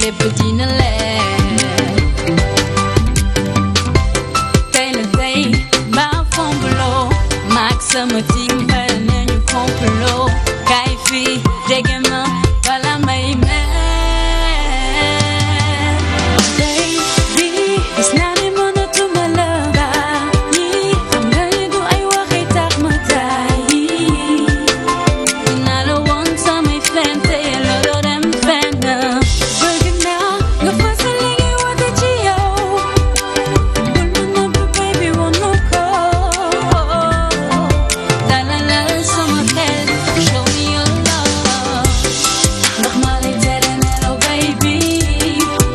lépp dina leer tey la tey mbaa fombuloo maak sama team xel nañu complot kaay fii jege ma bala may mer tey bi gis naa ne mënatuma la bàyyi xam nga ni du ay waxi tax ma tàyyi dinaa la woon samay fen te looloo dem fenn bëgg naa nga fësal li ngay woote ci yow bul ma nëbb baby wonu ko dalalal sama xel show me your love ndax maa lay tere nelaw baby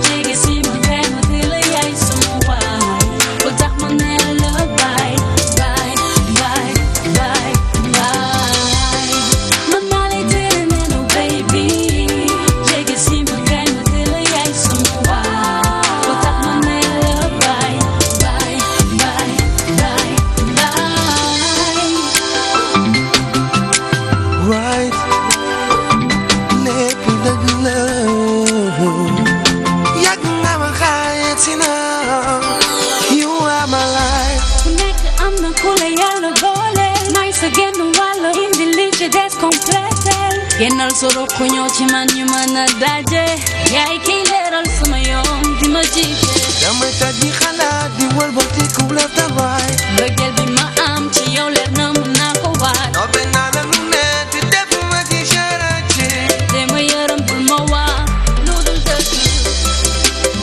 jege si ma kay ma di la yaay sama waay bu tax ma ne la bye bye bye bye bye man maa lay tere nelaw baby jege si ma kay ma di la yaay sama waay bu tax ma ne la bye bye bye bye bye right lépp dëgg la yàgg nga ma xaayet si na you are my life ku nekk am na ku la yàlla boole may sa genn wàll indi li ci des complété génnal sa ruq ñëw ci man ñu mën a daje yaay kiy leeral sama yoon di ma jiite damay taj di xalaat di wëlbati ku la tabaay mbëggeel bi ma am ci yow leer na mën naa ko waat noppe naa la lu ne te defuma ci charité te ma yërëm bul ma waa lu dul dëgg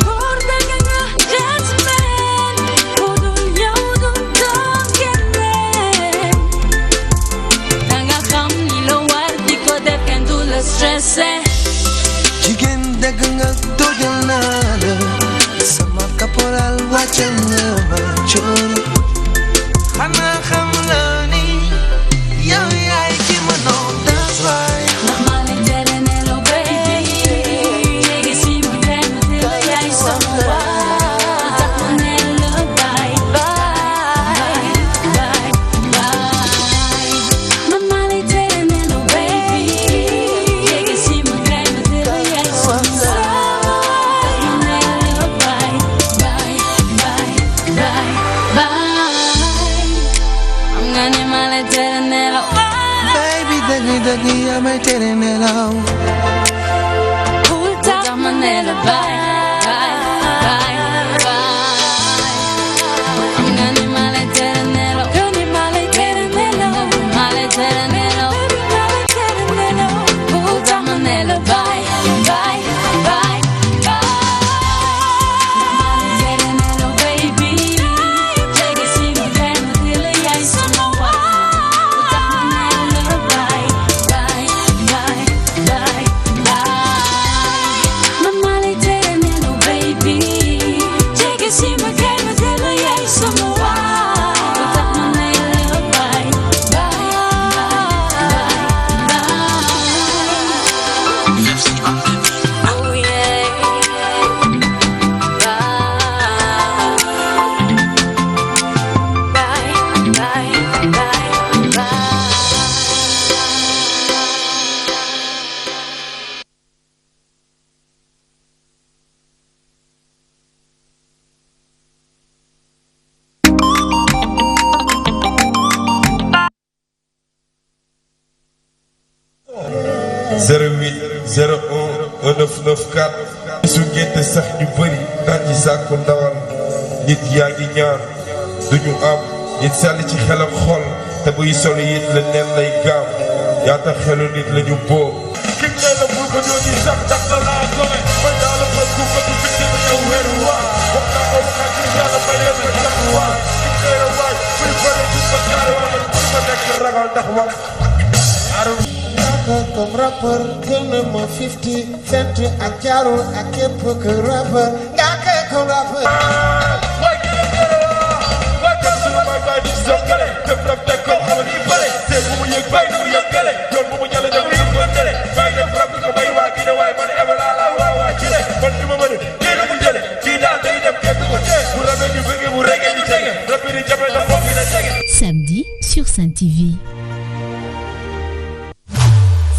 góor dëgg nga gentleman ku dul yow du doon keneen danga xam ni la war di ko def kenn du la stressé jigéen dëgg nga dojal naa la sama caporal wàccal nga ma coono xanaa xam la ni yow yaay ki ma noon that's right ndax maa lay tere nelaw baby léegi si ma kay ma di la yaay sama waay tax ma ne la bye bye bye bye man maa lay tere nelaw baby léegi si ma kay ma di la yaay sama waay tax ma ne la bye bye bye bye bye xam nga ni maa lay tere nelaw baby dëgg dëgg yaa may tere nelaw bul tax ma ne la bye bye bye bye xam nga ni maa lay tere nelaw maa lay tere nelaw maa lay tere nelaw bul tax ma ne la bye bye bye maa lay tere nelaw baby jege si ma kay ma di la yaay sama waay bul tax ma ne la bye bye bye bye bye man maa lay tere nelaw baby jege si ma kay ma di la yaay sama waay bul tax ma ne la bye bye bye oh yeah bye bye bye bye su ngente sax ñu bëri naan ñi sàkku ndawal nit yaa ngi ñaan duñu am nit sell ci xelam xol te buy solo it la neen lay gaam yaata xelu nit lañu boob kim nee la bul ko ñooñi sax ndax da laa gome man daa la bëgg ku bëgg fitte ba ñëw weeru waa wax naa ko waxaat ci yàlla ba leen ba tax waa kim nee la waay buy bëri du ma gaare wala pour ma nekk ragal ndax wax comme rappeur gën a ma 50 Cent ak Jaro ak képp ku rappeur nga kay comme rappeur waay ki la gërë waay kan sunu may baay di soog gële def rab teg ko xamal yi bëre te bu mu yëg bay du mu yëg gële yoon bu mu ñale dem yëg ko tële bay def rab ko bay waa kii ne waay man ebe laa la waa waa ci ne man li ma mën kii la mu jële kii daal day dem kenn ko tee bu rabee ñu bëgg bu regee ñu tege rab bi di jafe na foog yi na tege Samedi sur Sen TV.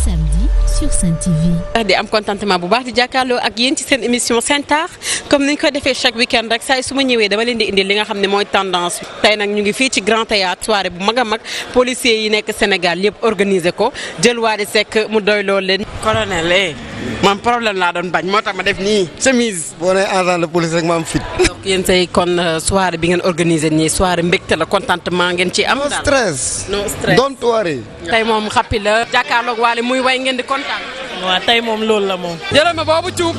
Samedi sur Sen TV. di am contentement bu baax di jàkkaarloo ak yéen ci seen émission Sen Art comme ni ñu koy defee chaque week-end rek saa su ma ñëwee dama leen di indi li nga xam ne mooy tendance tey nag ñu ngi fii ci Grand Théâtre soirée bu mag a mag policiers yi nekk Sénégal yëpp organiser ko jël Wally Seck mu doy lool leen. colonel man problème laa doon bañ moo tax ma def nii chemise. boo nee agent de police rek ma am fit. donc yéen say kon soirée bi ngeen organiser nii soirée mbégte la contentement ngeen ci am. no stress. no stress don't worry. tey moom xappi la jàkkaarloog Wally muy way ngeen di kontaan. waaw tey moom loolu la moom. jëlal ma boobu cuub.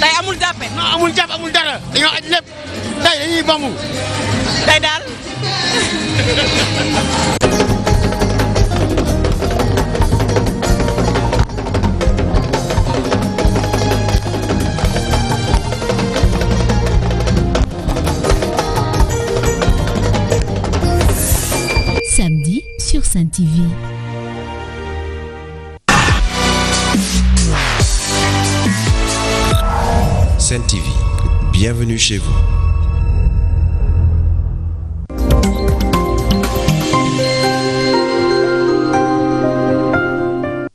tey amul jàppe. non amul jàpp amul dara dañoo aj lépp tey dañuy bambu. tey daal. Samedi sur Sen TV. Sen TV, bienvenue chez vous.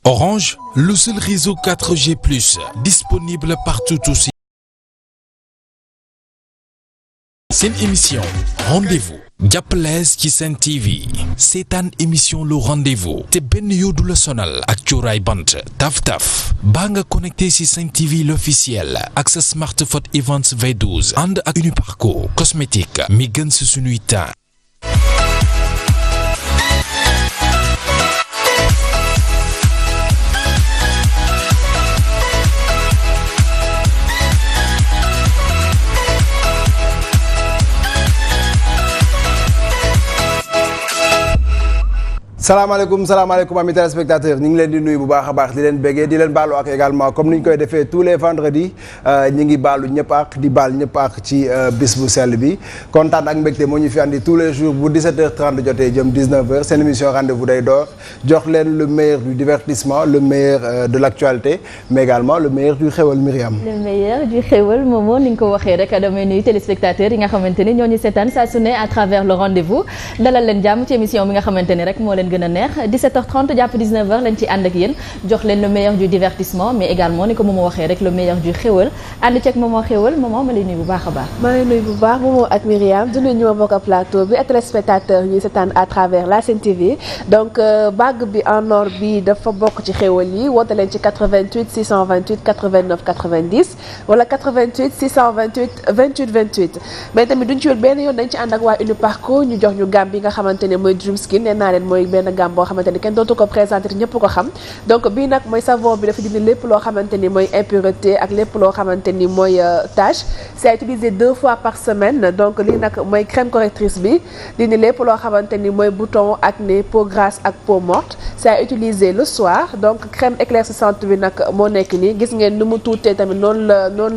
Orange, le seul réseau 4G+, disponible partout aussi. Sen émission Rendez-vous jàppalees ci Sen TV seetaan émission Le Rendez-vous te benn yoodu la sonal ak cuuraay bant taf-taf baa nga connecté ci Sen TV l'officiel ak sa smartphone Evans V12 ànd ak Uniparco cosmétique mi gën ci sunuy temps. salaamaaleykum amis téléspectateurs ñu ngi leen di nuyu bu baax a baax di leen béggee di leen baalu ak également comme ni ñu koy defee tous les vendredis ñi ngi baalu ñëpp ak di baal ñëpp ak ci bis bu sell bi kontaan ak mbégte moo ñu fi andi tous les jours bu 17h30 jotee jëm 19h seen émission rendez-vous day door jox leen le meilleur du divertissement le meilleur de l'actualité mais également le meilleur du xéwal Myriam. le meilleur du xéwal Momo ni nga ko waxee rek damay nuyu téléspectateurs yi nga xamante ni ñoo ñu seetaan saa su ne à travers le rendez-vous dalal leen jàmm ci émission bi nga xamante ni rek moo leen gën a neex 17h30 jàpp 19h lañ ci ànd ak yéen jox leen le meilleur du divertissement mais également ni ko Momo waxee rek le meilleur du xéwal ànd ceeg Momo xéwal Momo ma lay nuyu bu baax a baax. maa ngi nuyu bu baax Momo ak Myriam di nuyu ñu ma bokk plateau bi ak téléspectateurs ñuy seetaan à travers la Sen TV donc bague bi en or bi dafa bokk ci xéwal yi woote leen ci 88 628 89 90 wala 88 628 28 28 mais tamit duñ ci wér benn yoon dañ ci ànd ak waa Uniparco ñu jox ñu gamme bi nga xamante ne mooy Dream Skin nee naa leen mooy benn gamme boo xamante ni kenn dootu ko présenté ñëpp ko xam donc bii nag mooy savon bi dafa dindi lépp loo xamante ni mooy impureté ak lépp loo xamante ni mooy tache c'est à utiliser 2 fois par semaine donc lii nag mooy crème correctrice bi dindi lépp loo xamante ni mooy bouton acné peau grasse ak peau morte c'est à utiliser le soir donc crème éclaircissante bi nag moo nekk nii gis ngeen ni mu tuutee tamit noonu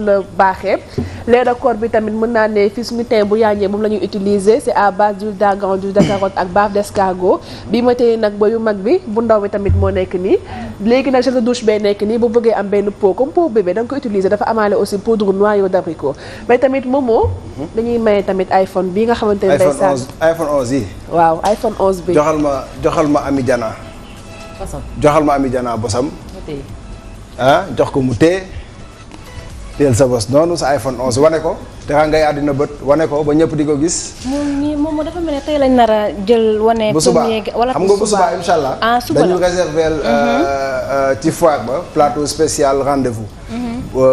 la baaxee lait de corps bi tamit mën naa ne fii suñu teint bu yaañee moom la ñuy utiliser c'est à base d'huile d'argan d'huile de carotte ak bave d'escargot bi ma tey nag ba yu mag bi bu ndaw bi tamit moo nekk nii léegi nag gel de douche bay nekk nii bu bëggee am benn peau comme peau bébé da nga ko utiliser dafa amaale aussi poudre noyau d'abricot mais tamit Momo dañuy maye tamit iPhone bii nga xamante ne iPhone 11 yi waaw iPhone 11 bi joxal ma Ami Diana joxal ma Ami Diana bosam jox ko mu tee teel sa bos noonu sa iPhone 11 wane ko te xam ngay àddina bët wane ko ba ñëpp di ko gis. moom dafa mel ne tey lañ nar a jël wane. bu subaa xam nga bu subaa incha allah. dañu réserver ci foire ba plateau spécial rendez-vous.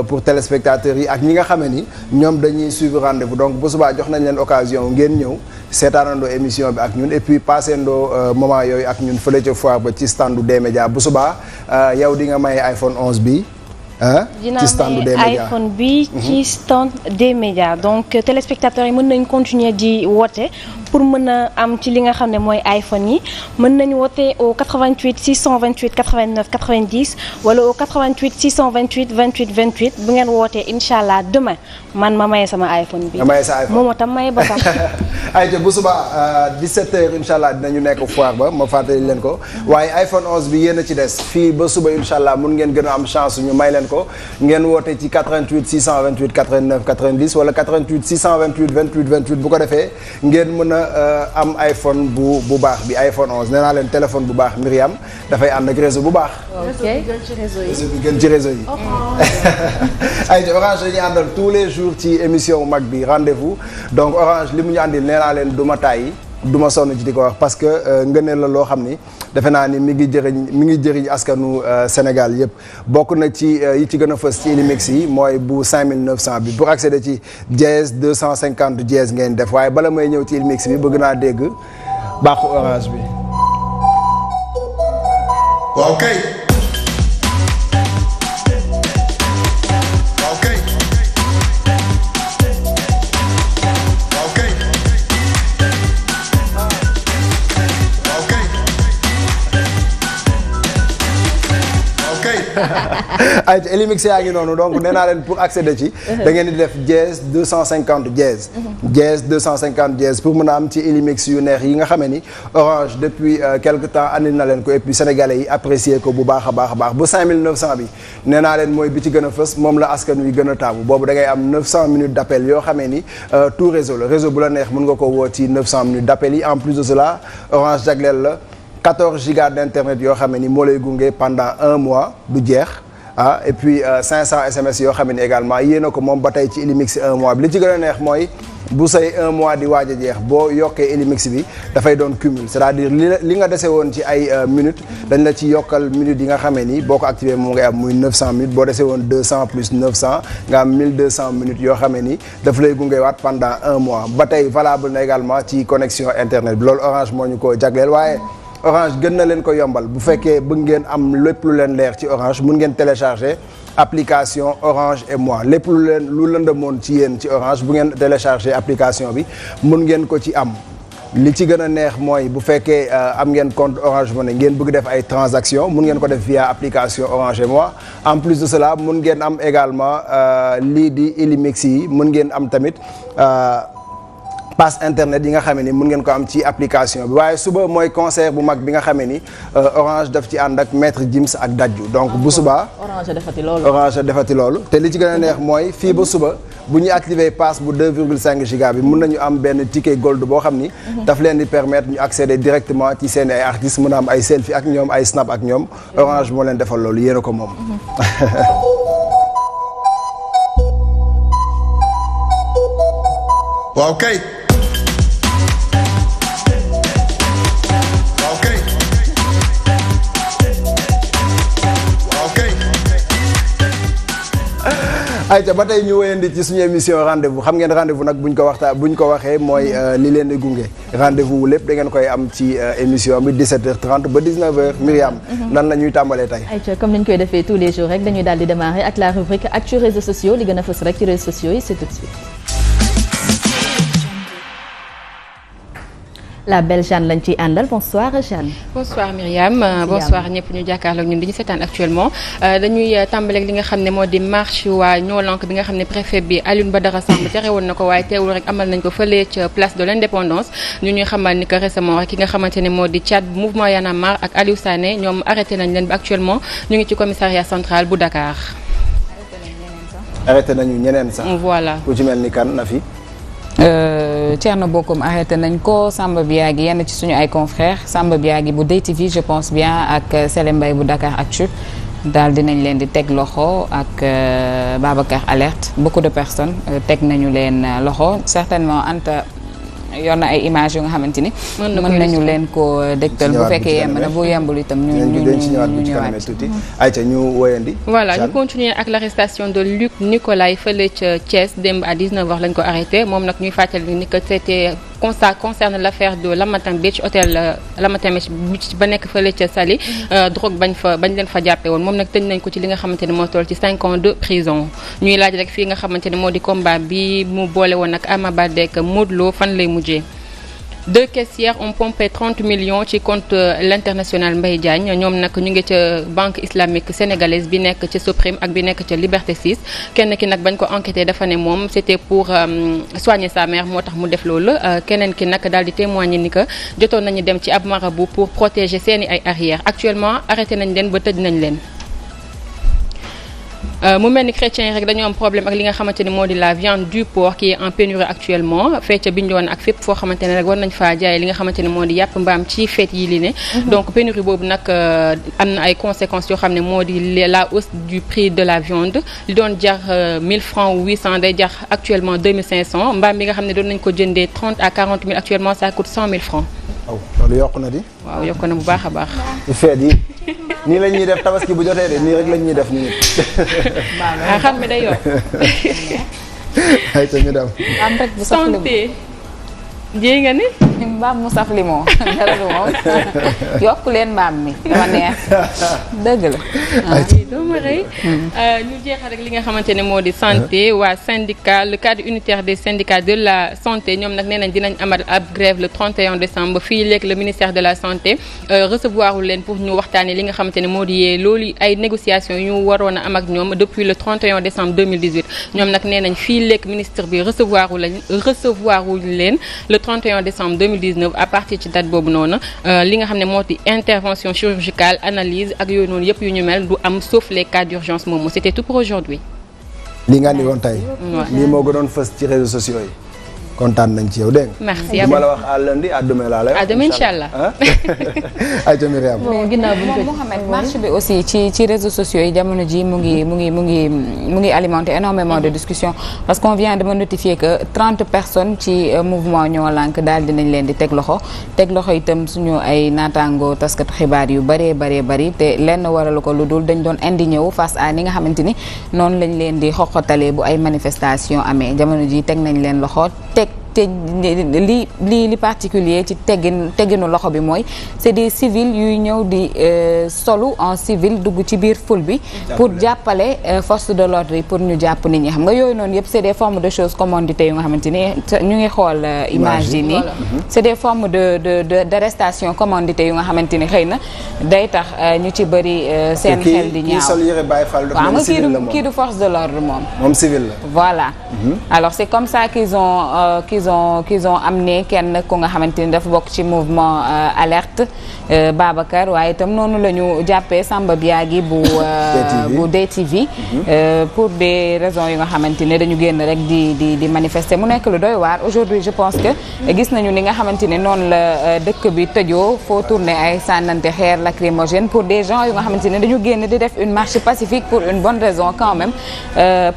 pour téléspectateurs yi ak ñi nga xamee ni ñoom dañuy suivre rendez-vous donc bu subaa jox nañ leen occasion ngeen ñëw seetaanandoo émission bi ak ñun et puis passeendoo moment yooyu ak ñun fële ca foire ba ci standu D-Média bu subaa yow di nga maye iPhone 11 bi. ci stand des médias iPhone bi ci stand des médias donc téléspectateurs yi mën nañ continuer di woote pour mën a am ci li nga xam ne mooy iPhone yi mën nañu woote au 88 628 89 90 wala au 88 628 28 28 bu ngeen wootee incha allah demain man ma maye sama iPhone bi. nga maye sa iPhone moom itam maye ba sax. ayca bu subaa 17h incha allah dinañu nekk foire ba ma fàttali leen ko waaye iPhone 11 bi yéen a ci des fii ba suba incha allah mun ngeen gën a am chance ñu may leen ko ngeen woote ci 88 628 89 90 wala 88 628 28 28 bu ko defee ngeen mën a am iPhone bu baax bi iPhone 11 nee naa leen téléphone bu baax Myriam dafay ànd ak réseau bu baax. réseau bi gën ci réseau yi. ay Orange dañuy àndal tous les jours ci émission mag bi rendez-vous donc Orange li mu ñu àndil nee naa leen du ma tàyyi du ma sonn ci di ko wax parce que ngëneel la loo xam ni defe naa ni mi ngi jëriñ askanu Sénégal yëpp bokk na ci yi ci gën a fës ci Illimix yi mooy bu 5900 bi pour accéder ci dièse 250 dièse ngeen def waaye bala may ñëw ci Illimix bi bëgg naa dégg baaxu Orange bi. waaw kay. ay Illimix yaa ngi noonu donc nee naa leen pour accéder ci da ngeen di def dièse 250 dièse dièse 250 dièse pour mën a am ci Illimix yu neex yi nga xamee ni Orange depuis quelque temps andil na leen ko et puis sénégalais yi apprécier ko bu baax a baax bu 5900 bi nee naa leen mooy bi ci gën a fës moom la askan wi gën a taamu boobu da ngay am 900 minutes d'appel yoo xamee ni tout réseau la réseau bu la neex mën nga ko woo ci 900 minutes d'appel yi en plus de cela Orange jagleel la 14 gigas d'internet yoo xam ni moo lay gunge pendant un mois du jeex et puis 500 SMS yoo xam ne également yéena ko moom ba tey ci Illimix un mois bi li ci gën a neex mooy bu say un mois di waaj a jeex boo yokkee Illimix bi dafay doon cumul c'est-à-dire li nga dese woon ci ay minutes dañ la ci yokkal minutes yi nga xamee ni boo ko activé moom ngay am muy 900 minutes boo dese woon 200 plus 900 nga am 1200 minutes yoo xamee ni daf lay gungewaat pendant un mois ba tey valable na également ci connexion internet bi loolu Orange moo ñu ko jagleel waaye Orange gën na leen ko yombal bu fekkee bëgg ngeen am lépp lu leen leer ci Orange mun ngeen télécharger application Orange et moi lépp lu lëndëmoon ci yéen ci Orange bu ngeen télécharger application bi mun ngeen ko ci am li ci gën a neex mooy bu fekkee am ngeen compte Orange Money ngeen bëgg def ay transactions mun ngeen ko def via application Orange et moi en plus de cela mun ngeen am également lii di Illimix yi mun ngeen am tamit passe internet yi nga xamee ni mën ngeen ko am ci application bi waaye suba mooy concert bu mag bi nga xamee ni Orange daf ci ànd ak maître Gims ak Dadju donc bu subaa Orange defati loolu te li ci gën a neex mooy fii ba suba bu ñu activer passe bu 2,5 giga bi mën nañu am benn ticket gold boo xam ni daf leen di permettre ñu accéder directement ci seen ay artistes mën a am ay selfie ak ñoom ay snap ak ñoom Orange moo leen defal loolu yéen a ko moom waaw kay. ayca ba tey ñu wéyandi ci suñu émission rendez-vous xam ngeen rendez-vous nag buñ ko waxee mooy li leen di gunge rendez-vous wu lépp da ngeen koy am ci émission bi 17h30 ba 19h Myriam nan la ñuy tàmbalee tey ayca comme ni ñu koy defee tous les jours rek dañuy daal di démarrer ak la rubrique actu réseaux sociaux li gën a fës rek ci réseaux sociaux yi c'est tout de suite. La belle Jeanne lañ ciy àndal bonsoir Jeanne. bonsoir Myriam bonsoir ñëpp ñu jàkkaarloog ñun di ñu seetaan actuellement dañuy tàmbaleeg li nga xam ne moo di marche waa Ñoo Lank bi nga xam ne préfet bi Alioune Badara Samb tere woon na ko waaye teewul rek amal nañ ko fële ca place de l'indépendance ñu ñuy xamal ni que récemment rek ki nga xamante ne moo di Tchad mouvement Y'en a marre ak Aliou Sané ñoom arrêté nañ leen ba actuellement ñu ngi ci commissariat central bu Dakar. arrêté nañu ñeneen sax. voilà ku ci mel ni kan na fi. Thierno Bocoum arrêté nañ ko Samba Biagui yenn ci suñu ay confrères Samba Biagui bu DTV je pense bien ak Sele Mbaye bu Dakar Actu daal dinañ leen di teg loxo ak Babacar Alerte beaucoup de personnes teg nañu leen loxo certainement Anta yor na ay images yu nga xamante ni mën nañu leen ko dégtal bu fekkee yemb na bu yembul itam ñu ñëwaat tuuti ayca ñu woyandi voilà ñu continuer ak l'arrestation de Luc Nicolaï fële ca Thiès démb à 19h lañ ko arrêté moom nag ñuy fàttali ni que c'était ça concerne l'affaire de Lamatan Beach hôtel Lamatan Beach ba nekk fële ca Saly drogue bañ leen fa jàppe woon moom nag tëj nañ ko ci li nga xamante ne moo toll ci 5 ans de prison ñuy laaj rek fii nga xamante ne moo di combat bi mu boole woon ak Ama Baldé ak Modou Lo fan lay mujjee. Deux caissières ont pompé 30 millions ci compte l'international Mbaye Diagne ñoom nag ñu ngi ca banque islamique sénégalaise bi nekk ca Soprim ak bi nekk ca Liberté 6 kenn ki nag bañ ko enquêté dafa ne moom c'était pour soigner sa mère moo tax mu def loolu keneen ki nag daal di témoigner ni que jotoon nañu dem ci ab marabout pour protéger seeni ay arrière actuellement arrêté nañ leen ba tëj nañ leen. mu mel ni chrétiens yi rek dañoo am problème ak li nga xamante ni moo di la viande du porc qui est en pénurie actuellement fee ca Bignona ak fépp foo xamante ne rek war nañ faa jaay li nga xamante ni moo di yàpp mbaam ci fête yi li ne donc pénurie boobu nag am na ay conséquences yoo xam ne moo di la hausse du prix de la viande li doon jar 1000 francs ou 800 day jar actuellement 2500 mbaam bi nga xam ne doon nañ ko jëndee 30 à 40 000 actuellement ça coûte 100 000 francs. waaw loolu yokk na di. waaw yokk na bu baax a baax. ci feet yi nii la ñuy def tabaski bu jotee de nii rek la ñuy def nii. xam mi day yokk. ay te ñu dem. am rek bu saf li santé. jéeg nga ni. mbaam mu saf li moom dara du moom yokk leen mbaam mi dama neex dëgg la. dama rëy ñu jeexal rek li nga xamante ne moo di santé waa syndicat le cadre unitaire des syndicats de la santé ñoom nag nee nañ dinañ amal ab grève le 31 décembre fii léegi le ministère de la santé recevoir leen pour ñu waxtaanee li nga xamante ne moo di yee loolu ay négociations yu ñu waroon a am ak ñoom depuis le 31 décembre 2018 ñoom nag nee nañ fii léegi ministre bi recevoir wuñ leen le 31 décembre 2019 à partir ci date boobu noonu li nga xam ne moo di intervention chirurgicale analyse ak yooyu noonu yëpp yu ñu mel du am sauf les cas d'urgence moom c'était tout pour aujourd'hui. li nga andi woon tey. lii moo gënoon fës ci réseaux sociaux yi. kontaan nañ ci yow dégg nga. merci à ma la wax à lundi à demain laa lay wax. à demain inchallah. ay ta Myriam. Mohamed marche bi aussi ci réseaux sociaux yi jamono ji mu ngi alimenter énormément de discussions parce qu'on vient de me notifier que 30 personnes ci mouvement Ñoo Lank daal dinañ leen di teg loxo itam suñu ay naataango taskatu xibaar yu bari te lenn waralu ko lu dul dañ doon indigné wu face à ni nga xamante ni noonu lañ leen di xoqatalee bu ay manifestation amee jamono ji teg nañ leen loxo te li particulier ci tegginu loxo bi mooy c'est des civils yuy ñëw di solu en civil dugg ci biir foule bi pour jàppale force de l'ordre yi pour ñu jàpp nit ñi xam nga yooyu noonu yëpp c'est des formes de choses commanditées yu nga xamante ni ñu ngi xool image yi nii c'est des formes d'arrestation commanditées yu nga xamante ni xëy na day tax ñu ci bëri seen xel di ñaaw waaw nga kii du force de l'ordre moom civil la voilà alors c'est comme ça qu'ils ont amené kenn ku nga xamante ni dafa bokk ci mouvement alerte Babacar waaye itam noonu la ñu jàppee Samba Biagui bu DTV pour des raisons yu nga xamante ne dañu génn rek di manifester mu nekk lu doy waar aujourd'hui je pense que gis nañu ni nga xamante ne noonu la dëkk bi tëjoo faut tourner ay sànnante xeer lacrymogène pour des gens yu nga xamante ne dañu génn di def une marche pacifique pour une bonne raison quand même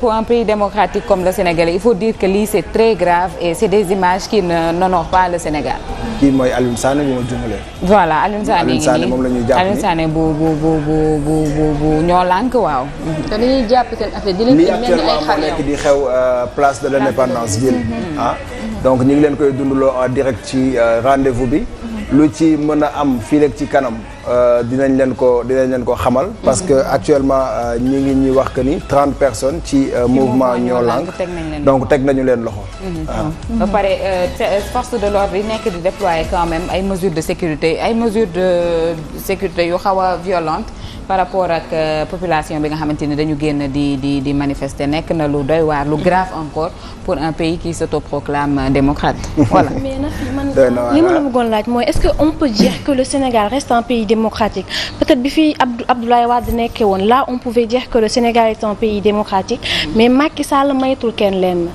pour un pays démocratique comme le Sénégal il faut dire que lii c'est très grave et c'est des images qui n'honorent pas le Sénégal. kii mooy Alioune Sané bu ma jumale. voilà Alioune Sané ngi nii moom la ñuy jàpp Alioune Sané bu Ñoo Lank waaw. te dañuy jàpp seen affaire di leen mel ni ay xar moo nekk di xew place de l'Indépendance ville donc ñu ngi leen koy dundaloo en direct ci rendez-vous bi. lu ci mën a am fii rek ci kanam dinañ leen ko xamal parce que actuellement ñi ngi ñuy wax que ni 30 personnes ci mouvement Ñoo Lank donc teg nañu leen loxo. ba pare force de l'ordre yi nekk di déployer quand même ay mesures de sécurité yu xaw a violentes par rapport ak population bi nga xamante ni dañu génn di manifester nekk na lu doy waar lu grave encore pour un pays qui s'autoproclame démocrate. Voilà. mais li ma la bëggoon laaj mooy est-ce que on peut dire que le Sénégal reste un pays démocratique peut-être bi fi Abdoulaye Wade nekkee woon là on pouvait dire que le Sénégal est un pays démocratique mais Macky Sall maytul kenn leen.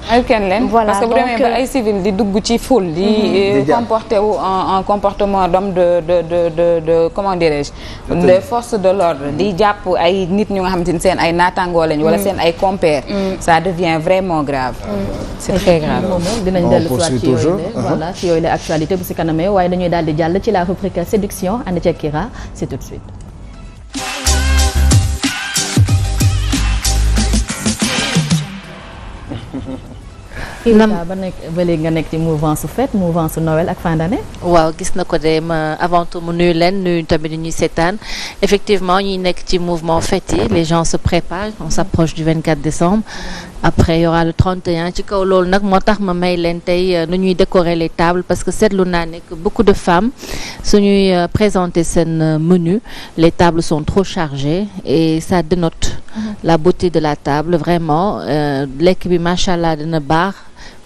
voilà parce que bu demee ba ay civil di dugg ci foule. di comporter wu en comportement d'homme de comment dirais-je. de force de l'ordre di jàpp ay nit ñu nga xamante ni seen ay naataangoo lañ wala seen ay compères. ça devient vraiment grave. c'est très grave moom dinañ dellu soit ci yooyu la voilà ci yooyu la actualité bu si kanamee waaye dañuy daal di jàll ci la rubrique séduction ànd ci Kira c'est tout de suite. ba léegi nga nekk ci mouvance su fête mouvance su Noël ak fin d'année. waaw gis na ko de ma avant tout mu nuyu leen nuyu tamit ñuy seetaan effectivement ñuy nekk ci mouvement fête yi les gens se préparent on s'approche du 24 décembre après il y aura le 31 ci kaw loolu nag moo tax ma may leen tey nu ñuy décorer les tables parce que seetlu naa ne que beaucoup de femmes suñuy présenter seen menu les tables sont trop chargées et ça dénote la beauté de la table vraiment lekk bi machallah dina baax.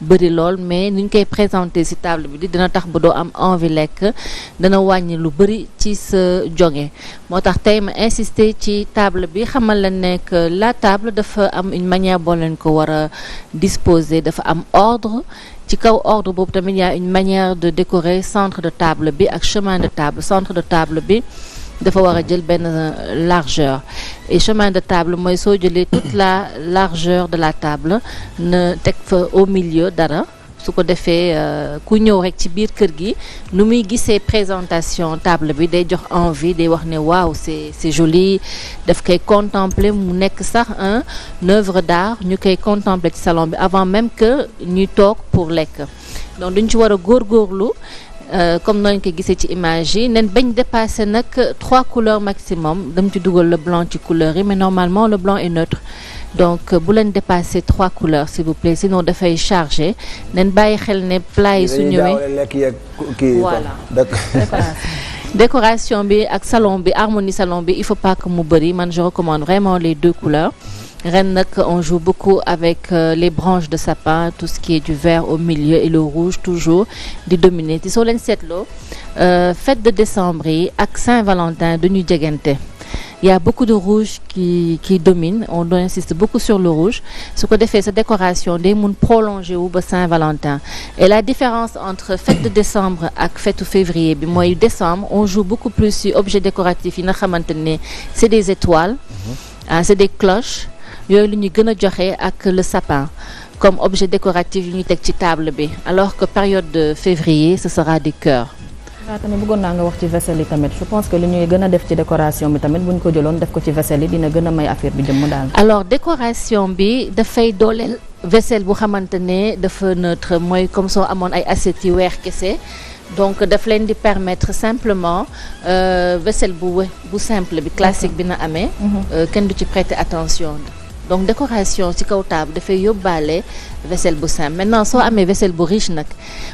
bëri lool mais ni ñu koy présenter ci table bi dina tax ba doo am envie lekk dana wàññi lu bëri ci sa jonge moo tax tey ma insister ci table bi xamal la nekk la table dafa am une manière boo leen ko war a disposer dafa am ordre ci kaw ordre boobu tamit y a une manière de décorer centre de table bi ak chemin de table centre de table bi dafa war a jël benn largeur et chemin de table mooy soo jëlee toute la largeur de la table na teg fa au milieu dara su ko defee ku ñëw rek ci biir kër gi nu muy gisee présentation table bi day jox envie day wax ne waaw c'est joli daf koy contempler mu nekk sax une œuvre d'art ñu koy contempler ci salon bi avant même que ñuy toog pour lekk donc duñ ci war a góorgóorlu comme noonu ko gisee ci image yi nen bañ dépassé nag 3 couleurs maximum dam ci dugal le blanc ci couleurs yi mais normalement le blanc est neutre donc bu leen dépassé 3 couleurs s'il vous plaît sinon dafay chargé nen bàyyi xel ne plat yi su ñëwee voilà décoration bi ak salon bi harmonie salon bi il faut pas que mu bëri man je recommande vraiment les 2 couleurs ren nag on joue beaucoup avec les branches de sapin tout ce qui est du vert au milieu et le rouge toujours di dominer ci soo leen seetloo fête de décembre yi ak Saint-Valentin dañuy jegante il y a beaucoup de rouge qui domine on insiste beaucoup sur le rouge su ko defee sa décoration day mun prolonger wu ba Saint-Valentin et la différence entre fête de décembre ak fête février bi mooy décembre on joue beaucoup plus sur objets décoratifs yi nga xamante ne c'est des étoiles c'est des cloches yooyu lu ñu gën a joxe ak le sapin comme objet décoratif yi ñuy teg ci table bi alors que période de février ce sera des cœurs. waaw tamit bëggoon naa nga wax ci vaisselle yi tamit je pense que li ñuy gën a def ci décoration bi tamit bu ñu ko jëloon def ko ci vaisselle yi dina gën a may affaire bi jëmm daal. alors décoration bi dafay dooleel vaisselle bu xamante ne dafa neutre mooy comme soo amoon ay assiettes yu weex kese. donc daf leen di permettre simplement vaisselle bu simple bi classique bi na amee kenn du ci prêter attention donc décoration ci kaw table dafay yóbbaale vaisselle bu simple maintenant soo amee vaisselle bu riche nag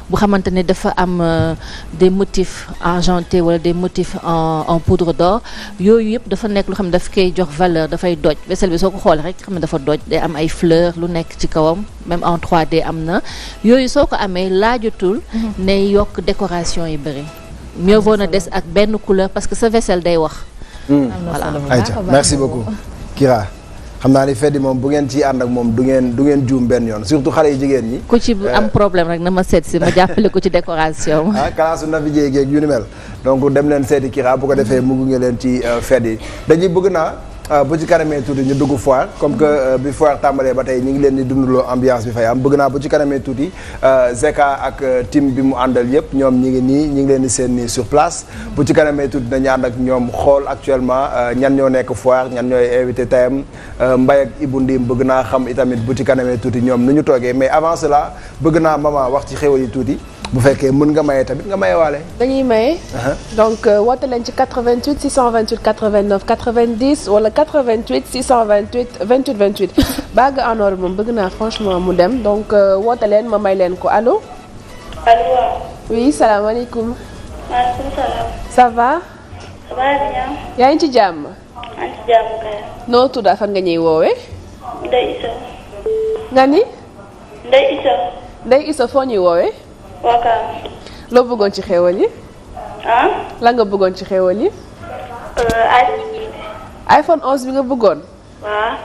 bu xamante ne dafa am des motifs argentés wala des motifs en poudre d'or yooyu yëpp dafa nekk lu xam ne daf koy jox valeur dafay doj vaisselle bi soo ko xoolee rek xam ne dafa doj day am ay fleurs lu nekk ci kawam même en 3D am na yooyu soo ko amee laajatul ne yokk décoration yi bëri mieux vaut na des ak benn couleur parce que sa vaisselle day wax voilà Aïcha merci beaucoup Kira xam naa ni feddi moom bu ngeen ci ànd ak moom du ngeen juum benn yoon surtout xale yi jigéen ñi ku ci am problème rek na ma seet si ma jàppale ko ci décoration kalaasu na fi jéegeeg yu ni mel donc dem leen seeti Kira bu ko defee mu gunge leen ci feddi dañuy bëgg naa bu ci kanamee tuuti ñu dugg foire comme que bi foire tàmbalee ba tey ñu ngi leen di dundaloo ambiance bi fay am bëgg naa bu ci kanamee tuuti Zeka ak team bi mu àndal yëpp ñoom ñi ngi leen di seen nii sur place bu ci kanamee tuuti nañu ànd ak ñoom xool actuellement ñan ñoo nekk foire ñan ñooy invité tayam Mbaye ak Ibou Ndim bëgg naa xam itamit bu ci kanamee tuuti ñoom nu ñu toogee mais avant cela bëgg naa maman wax ci xéwal yi tuuti bu fekkee mën nga maye tamit nga maye waale. dañuy maye. donc woote leen ci 88 628 89 90 wala 88 628 28 28 bague en or moom bëgg naa franchement mu dem donc woote leen ma may leen ko allo. allo. oui salaamaaleykum. maaleykum salaam. ça va. ça va bien. yaa ngi ci jàmm. maa ngi ci jàmm kay. noo tudd fan nga ñuy woowee. Ndeye Issa. nga ni. Ndeye Issa. Ndeye Issa foo ñuy woowee. Wakaam. loo bëggoon ci xéwal yi. la nga bëggoon ci xéwal yi. iPhone 11 bi nga bëggoon. waaw.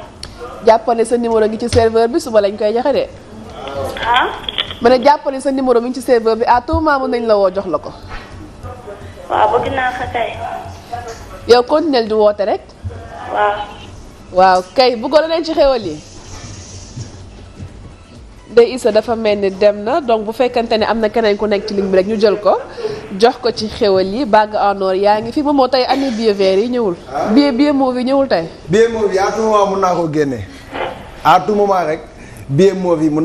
jàppale sa numéro ngi ci serveur bi suba lañ koy joxe de. ma ne jàppale sa numéro mi ngi ci serveur bi à tout moment mën nañ la woo jox la ko. waaw bëgg naa ko kay. yow continuel di woote rek. waaw kay bëggoon leen ci xéwal yi. Ndeye Issa dafa mel ni dem na donc bu fekkante ne am na keneen ku nekk ci ligne bi rek ñu jël ko jox ko ci xéwal yi bague en or yaa ngi fi moom moo tey année billet vert yi ñëwul. billet mauve yi ñëwul tey. billet mauve yi à tout moment mun naa koo génne à tout moment rek billet mauve yi mun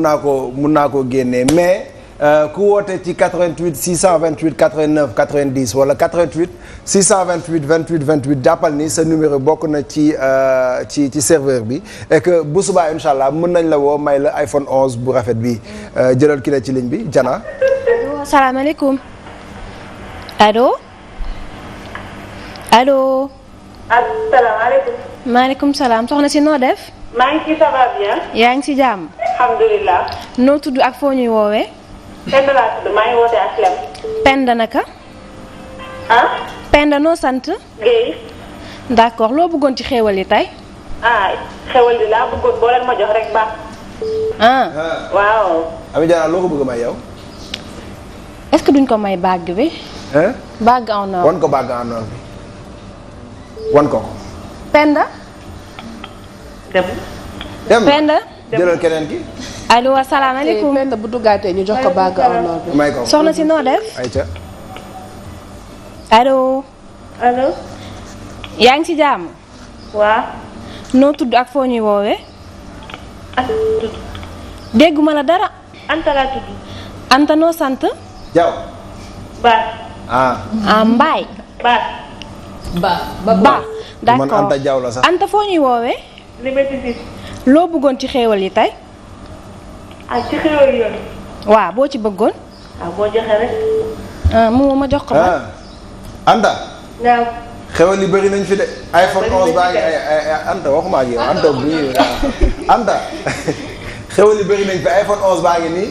naa koo génne mais ku woote ci 88 628 89 90 wala 88 628 28 28 jàppal ni sa numéro bokk na ci serveur bi et que bu subaa incha allah mën nañ la woo may la iPhone 11 bu rafet bi jëlal ki la ci ligne bi Jana. salaamaaleykum. allo. allo. asalaamaaleykum. maaleykum salaam soxna si noo def. maa ngi ci ça va bien. yaa ngi ci jàmm. alhamdulilah. noo tudd ak foo ñuy woowee. Penda laa tudd maa ngi wootee ak Lem. Penda naka. ah. Penda noo sant. Guèye. d'accord loo bëggoon ci xéewal yi tey. xéewal di laa bëggoon boo leen ma jox rek baax. waaw. Ami Diarra loo ko bëgg a may yow. est-ce que duñ ko may bague bi. bague en or. wan ko bague en or bi wan ko. Penda. dem Penda. jëlal keneen ki. allo asalaamaaleykum. Penda bu duggaatee ñu jox ko bague en or bi. may ko soxna si noo def. ayca. allo. allo. yaa ngi ci jàmm. waaw. noo tudd ak foo ñuy woowee. dégguma la dara. Anta laa tudd. Anta noo sant. Jaw. Ba. Mbaay. Ba. Ba. d'accord man Anta Jaw la sax. Anta foo ñuy woowee. Liberté 6. loo bëggoon ci xéewal yi tey. ci xéewal yoon. waaw boo ci bëggoon. boo joxee rek. ma jox ko ba. Anta. waaw. xewal yi bëri nañ fi de. iPhone 11 baa ngi Anta waxuma ak yow Anta bu ñu Anta xewal yi bëri nañ fi iPhone 11 baa ngi nii.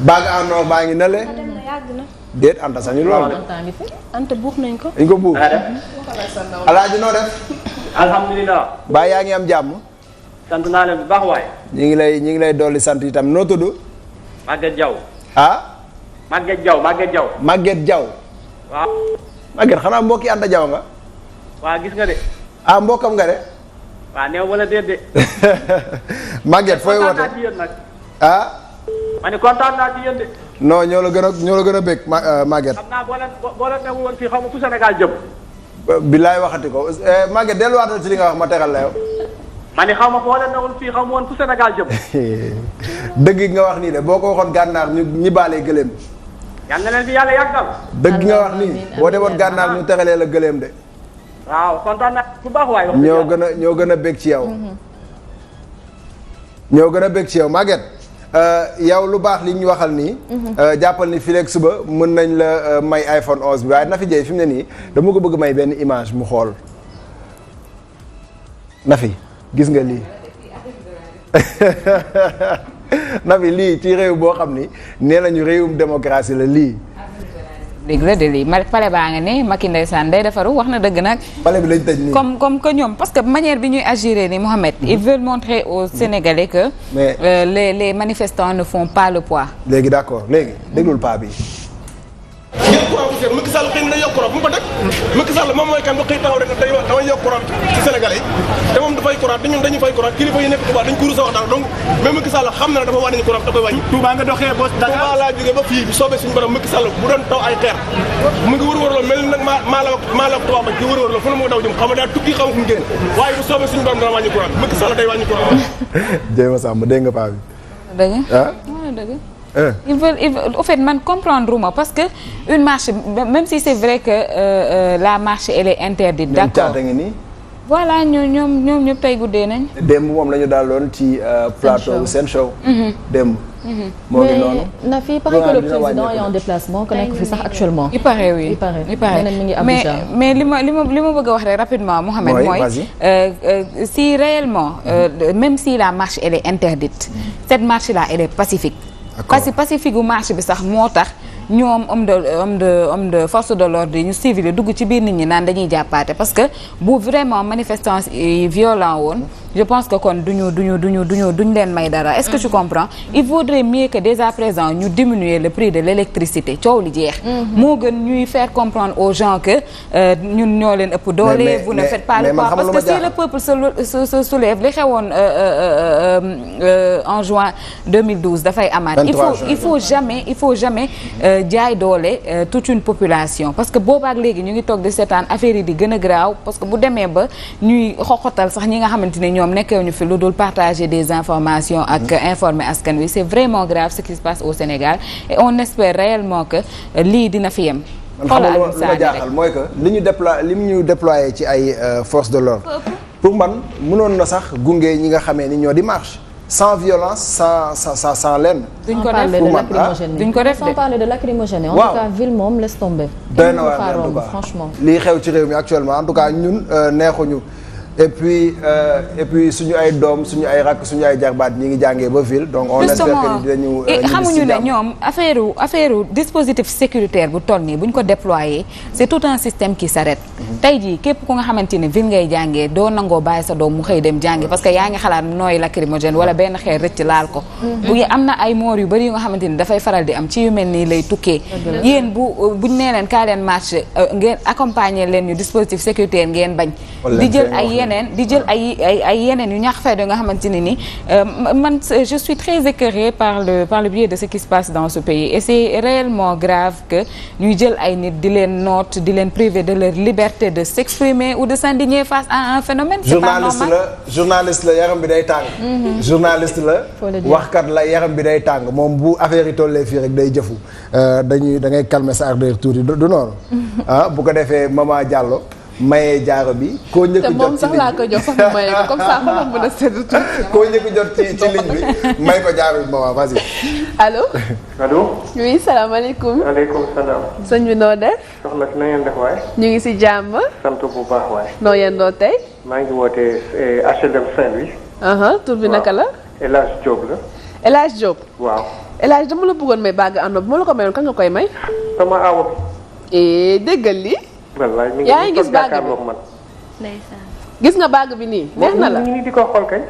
bague en or baa ngi nale. déet Anta sañu loolu. Anta buux nañ ko. dañ ko buux. Alaaji noo def. alhamdulilah. baa yaa ngi am jàmm. sant naa leen bu baax waay. ñu ngi lay dolli sant itam noo tudd. Maguette Diaw. Maguette Diaw. Maguette Diaw. waaw. Maguette xanaa mbokki Anta Diaw nga. waa gis nga de. mbokkam nga de. waa néew wala déet de. Maguette fooy woote kontaan naa ci yéen nag. ma ne kontaan naa ci yéen de. non ñoo la gën a bëgg Maguette. xam naa boo leen newul woon fii xaw ma fu Sénégal jëm. billaay waxati ko Maguette delluwaatal ci li nga wax ma tegal la yow. ma ne xaw ma boo leen newul fii xaw ma woon fu Sénégal jëm. dëgg nga wax nii de boo ko waxoon gànnaar ñu ñibaalee gëléem. yal na leen fi yàlla yàggal. dëgg nga wax nii boo demoon gànnaar ñu tegalee la gëléem de. waaw kontaan naa bu baax waay. ñoo gën a bëgg ci yow. ñoo gën a bëgg ci yow Maguette. yow lu baax li ñu waxal nii. jàppal ni fii ak suba mën nañ la may iPhone 11 bi waaye Nafi Dieye fi mu ne nii dama ko bëgg may benn image mu xool. Nafi gis nga lii Nafi lii ci réew boo xam ni nee nañu réewum démocratie la lii. dëgg la de lii pale baa nga ne Macky ndeysaan day defaru wax na dëgg nag. pale bi lañ tëj nii comme que ñoom parce que manière bi ñuy agir ni Mohamed. ils veulent montrer aux Sénégalais que. les manifestants ne font pas le poids. léegi d'accord léegi déglul paa bi. ngeen courant bu seet Macky Sall xëy na day yokk courant bu mu ko teg Macky Sall moom mooy kan ba xëy taxaw rek day wax damay yokk courant ci Sénégalais yi te moom dafay courant te ñun dañuy fay courant kilifa yi nekk Touba dañ ko rus a wax dara donc mais Macky Sall xam na ne dafa wàññi courant da koy wàññi Touba nga doxee ba Dakar Touba laa jógee ba fii bi soobee suñu borom Macky Sall bu doon taw ay xeer mu ngi wër-wër la mel nag maa la Touba ba di wër-wër la fu ne moo daw jëm xam nga daa tukki xam fu mu génn waaye bu soobee suñu borom dana wàññi courant Macky Sall day wàññi courant Jéema Samb dégg nga paa bi dëgg ils veulent au fait man comprendre ma parce que une marche même si c'est vrai que la marche elle est interdite d'accord ngi nii voilà ñoom ñëpp tey guddee nañ démb moom la ñu daaloon ci plateau Sen Show démb moo ngi noonu na fi paraît que le président est en déplacement ko nekk fi sax actuellement il paraît oui il paraît mi ngi Abuja mais li ma bëgg a wax rek rapidement Mohamed mooy si réellement même si la marche elle est interdite cette marche là elle est pacifique parce que pacifique gu marche bi sax moo tax ñoom homme de force de l'ordre yi ñu civil dugg ci biir nit ñi naan dañuy jàppaate parce que bu vraiment manifestants yi violent woon je pense que kon duñu leen may dara est-ce que tu comprends il vaudrait mieux que dès à présent ñu diminuer le prix de l'électricité coow li jeex moo gën ñuy faire comprendre aux gens que ñun ñoo leen ëpp doole vous ne faites pas le poids parce que si le peuple se soulève li xewoon en juin 2012 dafay amaat il faut jamais jaay doole toute une population parce que boobaak léegi ñu ngi toog di seetaan affaire yi di gën a graaw parce que bu demee ba ñuy xoxotal sax ñi nga xamante ne ñoom nekkewuñu fi lu dul partager des informations ak informer askan wi c'est vraiment grave ce qui se passe au Sénégal et on espère réellement que lii dina fi yem. xoolal lu ma jaaxal mooy que li ñu déployé ci ay forces de l'ordre pour man mënoon na sax gunge ñi nga xamee ni ñoo di marche. sans violence sans lenn. duñ ko def sans parler de lacrymogène. en tout cas ville moom laisse tomber. doy na waar franchement. lii xew ci réew mi actuellement en tout cas ñun neexuñu et puis suñu ay doom suñu ay rakk suñu ay jarbaat ñi ngi jàngee ba ville donc on espère que dinañu xamuñu ne ñoom affaire dispositif sécuritaire bu toll nii bu ñu ko déployer c'est tout un système qui s'arrête tey jii képp ku nga xamante ni ville ngay jàngee doo nangoo bàyyi sa doom mu xëy dem jàngi parce que yaa ngi xalaat nooy lacrymogène wala benn xeer rëcc laal ko bu am na ay moor yu bëri yu nga xamante ni dafay faral di am ci yu mel nii lay tukkee yéen buñ nee leen kaa leen marché ngeen accompagner leen ñu dispositif sécuritaire ngeen bañ di jël ay yeneen yu ñaax fay nga xamante ne ni man je suis très écœurée par le biais de ce qui se passe dans ce pays et c'est réellement grave que ñuy jël ay nit di leen noot di leen priver de leur liberté de s'exprimer ou de s'indigner face à un phénomène c'est pas normal journaliste la yaram bi day tàng journaliste la waxkat la yaram bi day tàng moom bu affaire yi tollee fii rek day jëfu da ngay calmer sa ardeur tuuti du noonu bu ko defee Mama Diallo maye jaaro bi koo njëkk jot ci ligne bi te moom sax laa ko jox sax mu maye ko comme ça xolam mën a sedd tuuti. koo njëkk jot ci ligne bi may ko jaaro bi Mama vas-y. allo. allo. oui salaamaaleykum. waaleykum salaam. sëñ bi noo def. soxna si na ngeen def waay. ñu ngi si jàmm. sant bu baax waay. noo yendoo tey. maa ngi wootee HLM Saint-Louis. tur bi naka la. El Hadj Diop la. El Hadj Diop. waaw. El Hadj dama la bëggoon may bàgg àndoon bu ma la ko mayoon kan nga koy may. sama aawa bi. déggal li wallaay mi yaa ngi gis baag bi gis nga baag bi nii neex na la ñu di ko xool kañ.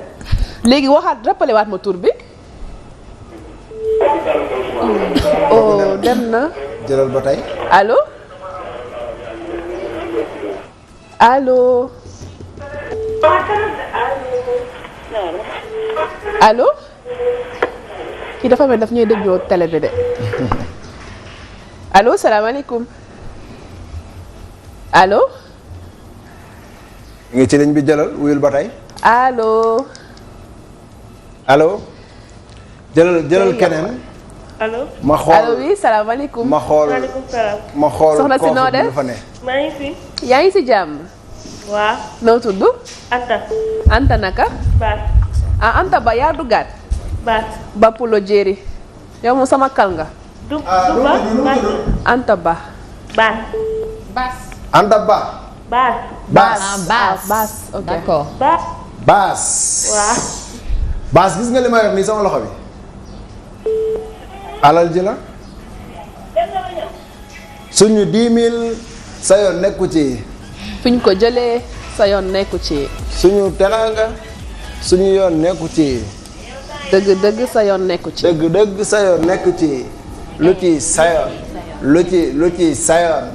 léegi waxaat rappelé waat ma tur bi. oh dem na. jëlal ba tey. allo. allo. allo. kii dafa mel daf ñuy dégloo télé bi de. allo salaamaaleykum. allo. ngi ci ligne bi jëlal wuyul ba tey. allo. allo. jëlal keneen. allo. ma xool allo oui salaamaaleykum. ma xool maaleykum salaam. ma xool soxna si noo def maa ngi fi. yaa ngi si jàmm. waaw. noo tudd. Anta. Anta naka. Baat. Anta ba yaa duggaat. Baat. ba Pulo Jéeri. yow moom sama kal nga. du ba Anta ba. Baat. Baas. Anta ba. Baas. Baas. ok d'accord. Baas. waaw. Baas gis nga li ma yor nii sama loxo bi. alal ji la. suñu 10 000 sa yoon nekku ci. fuñ ko jëlee sa yoon nekku ci. suñu teraanga suñu yoon nekku ci. dëgg sa yoon nekku ci. dëgg sa yoon nekku ci. lu ci sa yoon. lu ci sa yoon.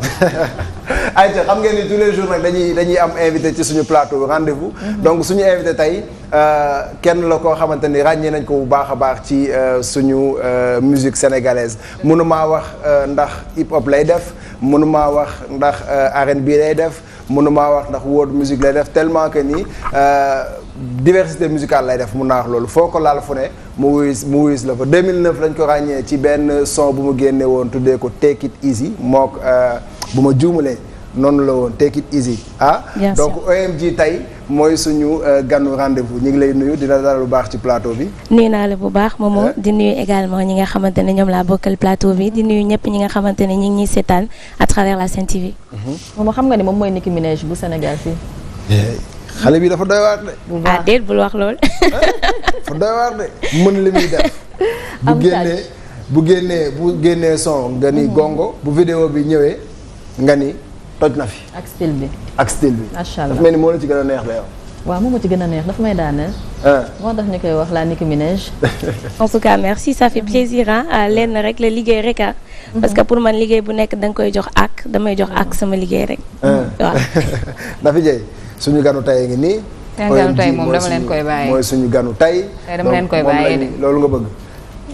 ayca xam ngeen ni tous les jours nag dañuy am invité ci suñu plateau rendez-vous. donc suñu invité tey kenn la koo xamante ni ràññee nañ ko bu baax a baax ci suñu musique sénégalaise mënumaa wax ndax hip hop lay def mënumaa wax ndax R&B lay def mënumaa wax ndax world music lay def tellement que ni diversité musicale lay def mun naa wax loolu foo ko laal fu ne mu wuyus la fa 2009 lañ ko ràññee ci benn son bu mu génne woon tuddee ko Take It Easy mook bu ma juumalee noonu la woon Take It Easy donc OMG tey mooy suñu ganu rendez-vous ñu ngi lay nuyu dina dara lu baax ci plateau bi. nuyu naa la bu baax Momo di nuyu également ñi nga xamante ne ñoom laa bokkal plateau bi di nuyu ñëpp ñi nga xamante ne ñi ngi ñuy seetaan à travers la Sen TV. moom xam nga ni moom mooy Nicki Minaj bu Sénégal fii. xale bi dafa doy waar de. ah déet bul wax lool. dafa doy waar de mën li muy def. bu génnee son nga ni gongo bu vidéo bi ñëwee nga ni toj na fi. ak style bi. macha allah dafa mel ni moo la ci gën a neex la yow. waaw moom moo ci gën a neex dafa may daaneel. moo tax ñu koy wax la Nicki Minaj. en tout cas merci ça fait plaisir lenn rek la liggéey rek parce que pour man liggéey bu nekk da nga koy jox ak damay jox ak sama liggéey rek. waaw. Nafi Dieye suñu ganu tay ngi nii. seen ganu tay moom dama leen koy bàyyee mooy suñu ganu tay. dama leen koy bàyyee de loolu nga bëgg.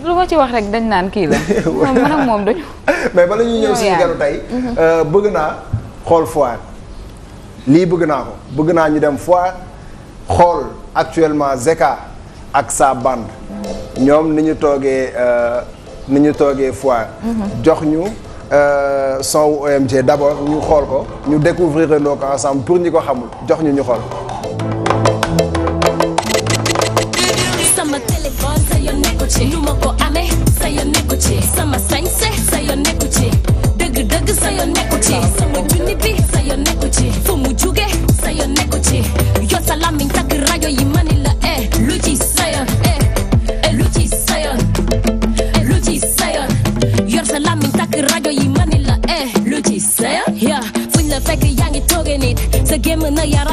lu ma ci wax rek dañ naan kii la. man ak moom dañu. mais bala ñuy ñëw suñu ganu tay bëgg naa xool foire lii bëgg naa ko bëgg naa ñu dem foire xool actuellement Zeka ak sa bande ñoom ni ñu toogee foire jox ñu son wu OMG d'abord ñu xool ko ñu découvrir ko ensemble pour ñi ko xamul jox ñu xool. sama téléphone sa yoon nekku ci nu ma ko amee sa yoon nekku ci sama sañse sa yoon nekku ci dëgg sa yoon nekku ci sama junni bi sa yoon nekku ci fu mu jóge sa yoon nekku ci yor sa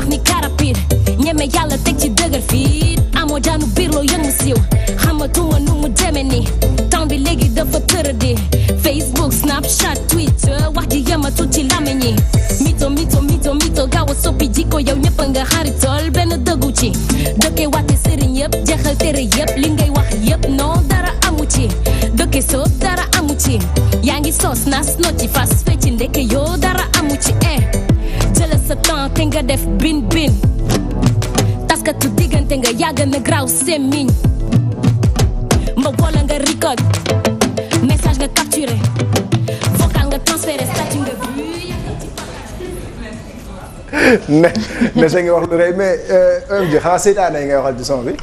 saf ni karapir ñeme yàlla teg ci dëgër fii amoo jaanu biir loo yëngu siiw xamatuma nu mu deme ni temps bi léegi dafa tëradi Facebook Snapchat Twitter wax ji yematu ci làmmiñ yi mito gaaw a soppi jikko yow ñëpp nga xaritool benn dëggu ci dëkke waate sëriñ yëpp jeexal tere yëpp li ngay wax yëpp non dara amu ci dëkke soo dara amu ci yaa ngi sos nas no ci fas fecci ndeke yoo dara amu ci jëla sa temps te nga def bin taskatu diggante nga yàgg na graw semmiñ mba wala nga record message nga capturé vocal nga transféré statut nga vu ne sa ngi wax lu rëy mais OMG xanaa seytaane yi ngay waxal ci son bi.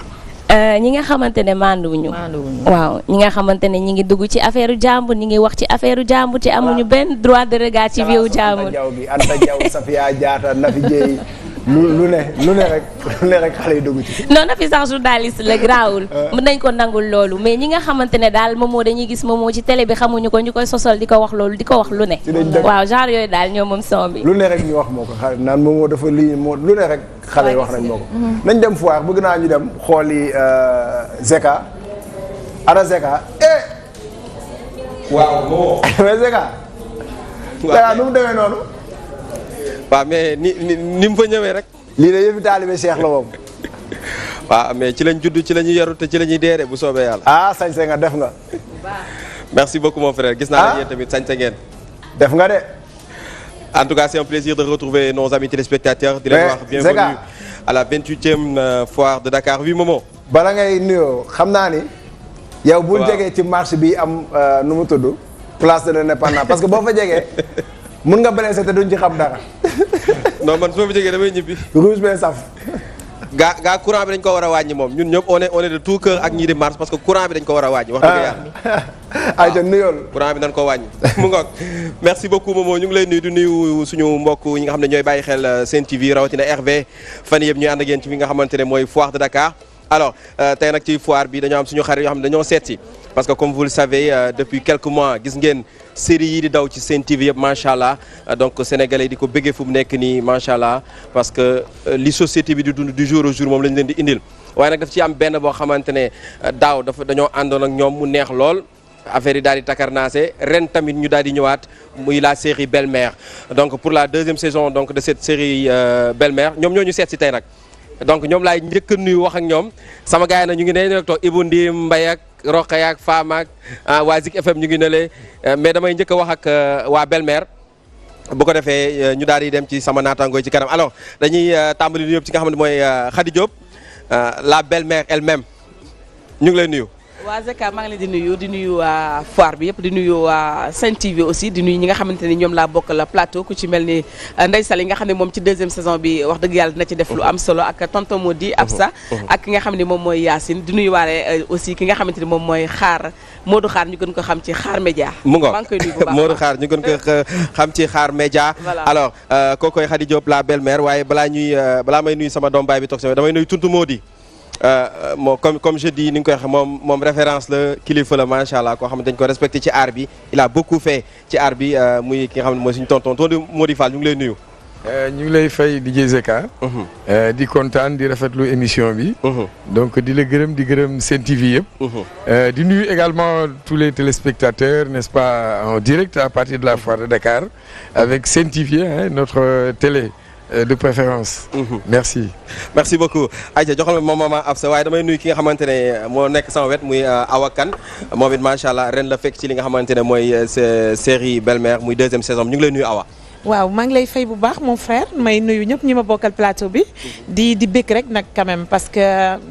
ñi nga xamante ne maanduwuñu waaw ñi nga xamante ne ñi ngi dugg ci affaire jàmbur ñi ngi wax ci affaire jàmbur ci amuñu benn droit de regard ci vieux jàmbur. Anta Diaw Safia Diatta Nafi Dieye lu ne rek xale yi dugg ci. non na fi sax journaliste la grawul mën nañ ko nangul loolu mais ñi nga xamante ne daal Momo dañuy gis Momo ci télé bi xamuñu ko ñu koy sosal di ko wax loolu di ko wax lu ne. waaw genre yooyu daal ñoo moom son bi. lu ne rek ñu wax moo ko xale naan Momo dafa lii moo lu ne rek xale yi wax nañ moo ko. nañ dem foire bëgg naa ñu dem xooli Zeka ana Zeka waaw mais Zeka. Zeka nu mu demee noonu. waaw mais ni mu fa ñëwee rek. lii de yëfi taalibe Cheikh la moom. waaw mais ci lañ judd ci la ñuy yaru te ci la ñuy deere bu soobee yàlla. sañse nga def nga. merci beaucoup mon frère gis naa la yéen tamit sañse ngeen. def nga de. en tout cas c'est un plaisir de retrouver nos amis téléspectateurs. di leen wax bienvenue à la 28e foire de Dakar oui Momo. bala ngay nuyoo xam naa ni. yow bul jegee ci marche bi am nu mu tudd. place de l'Indépendance parce que boo fa jegee. mun nga blessé te duñ ci xam dara. non man su ma fi jógee damay ñibbi. rouge bee saf. gaa courant bi dañ ko war a wàññi moom ñun ñëpp on est de tout cœur ak ñii di marche parce que courant bi dañ ko war a wàññi. wax dëgg yàlla. ayca nuyool. courant bi dañ ko wàññi. mu ngoog merci beaucoup Momo ñu ngi lay nuyu di nuyu suñu mbokk yi nga xam ne ñooy bàyyi xel Sen TV rawatina RV fan yëpp ñuy ànd ak yéen ci fi nga xamante ne mooy foire de Dakar. alors tey nag ci foire bi dañoo am suñu xarit yoo xam ne dañoo seet si parce que comme vous le savez depuis quelques mois gis ngeen série yi di daw ci Sen TV yëpp macha allah donc sénégalais di ko bëggee fu mu nekk nii macha allah parce que li société bi di dund du jour au jour moom lañ leen di indil waaye nag daf ci am benn boo xamante ne daaw dañoo àndoon ak ñoom mu neex lool affaire yi daal di takarnaase ren tamit ñu daal di ñëwaat muy la série Belle-Mère donc pour la 2e saison donc de cette série Belle-Mère ñoom ñoo ñu seet si tey nag. donc ñoom laay njëkk a nuyu wax ak ñoom sama gars yi nag ñu ngi ne rek toog Ibou Ndim Mbaye ak Roqaya ak Fama ak waa Zik FM ñu ngi ne le mais damay njëkk a wax ak waa Belle-Mère bu ko defee ñu daal di dem ci sama naataangoo ci kanam alors dañuy tàmbali nuyu yëpp ci nga xam ne mooy Khady Diop la Belle-Mère elle-même ñu ngi lay nuyu. waa Zeka maa ngi leen di nuyu waa foire bi yëpp di nuyu waa Sen TV aussi di nuyu ñi nga xamante ni ñoom laa bokk la plateau ku ci mel ni Ndeye Sall yi nga xam ne moom ci 2e saison bi wax dëgg yàlla dina ci def lu am solo ak tonton Modi Absa ak ki nga xam ne moom mooy Yacine di nuyu waale aussi ki nga xamante ni moom mooy Modou Xaar ñu gën ko xam ci Xaar Média. mu ngoog maa ngi koy nuyu bu baax Modou Xaar ñu gën ko xam ci Xaar Média. alors kookoy Khady Diop la Belle-Mère waaye balaa may nuyu sama doom baay bi toog sama damay nuyu tonton Modi. moo comme je dis ni nga koy waxee moom référence la kilifa la macha allah koo xam ne dañ ko respecté ci art bi il a beaucoup fait ci art bi muy ki nga xam ne mooy suñu tonton Mody Fall ñu ngi lay nuyu. ñu ngi lay fay DJ Zeka. di kontaan di rafetlu émission bi. donc di la gërëm di gërëm Sen TV yëpp. di nuyu également tous les téléspectateurs n'est-ce pas en direct à partir de la foire de Dakar avec Sen TV notre télé. de préférence. merci. merci beaucoup Aïcha joxal ma maman Absa waaye damay nuyu ki nga xamante ne moo nekk sama wet muy Awa Kane moom it macha allah ren la fekk ci li nga xamante ne mooy série Belle-Mère muy 2e saison ñu ngi lay nuyu Awa. waaw maa ngi lay fay bu baax mon frère may nuyu ñëpp ñi ma bokkal plateau bi di bëgg rek nag quand même parce que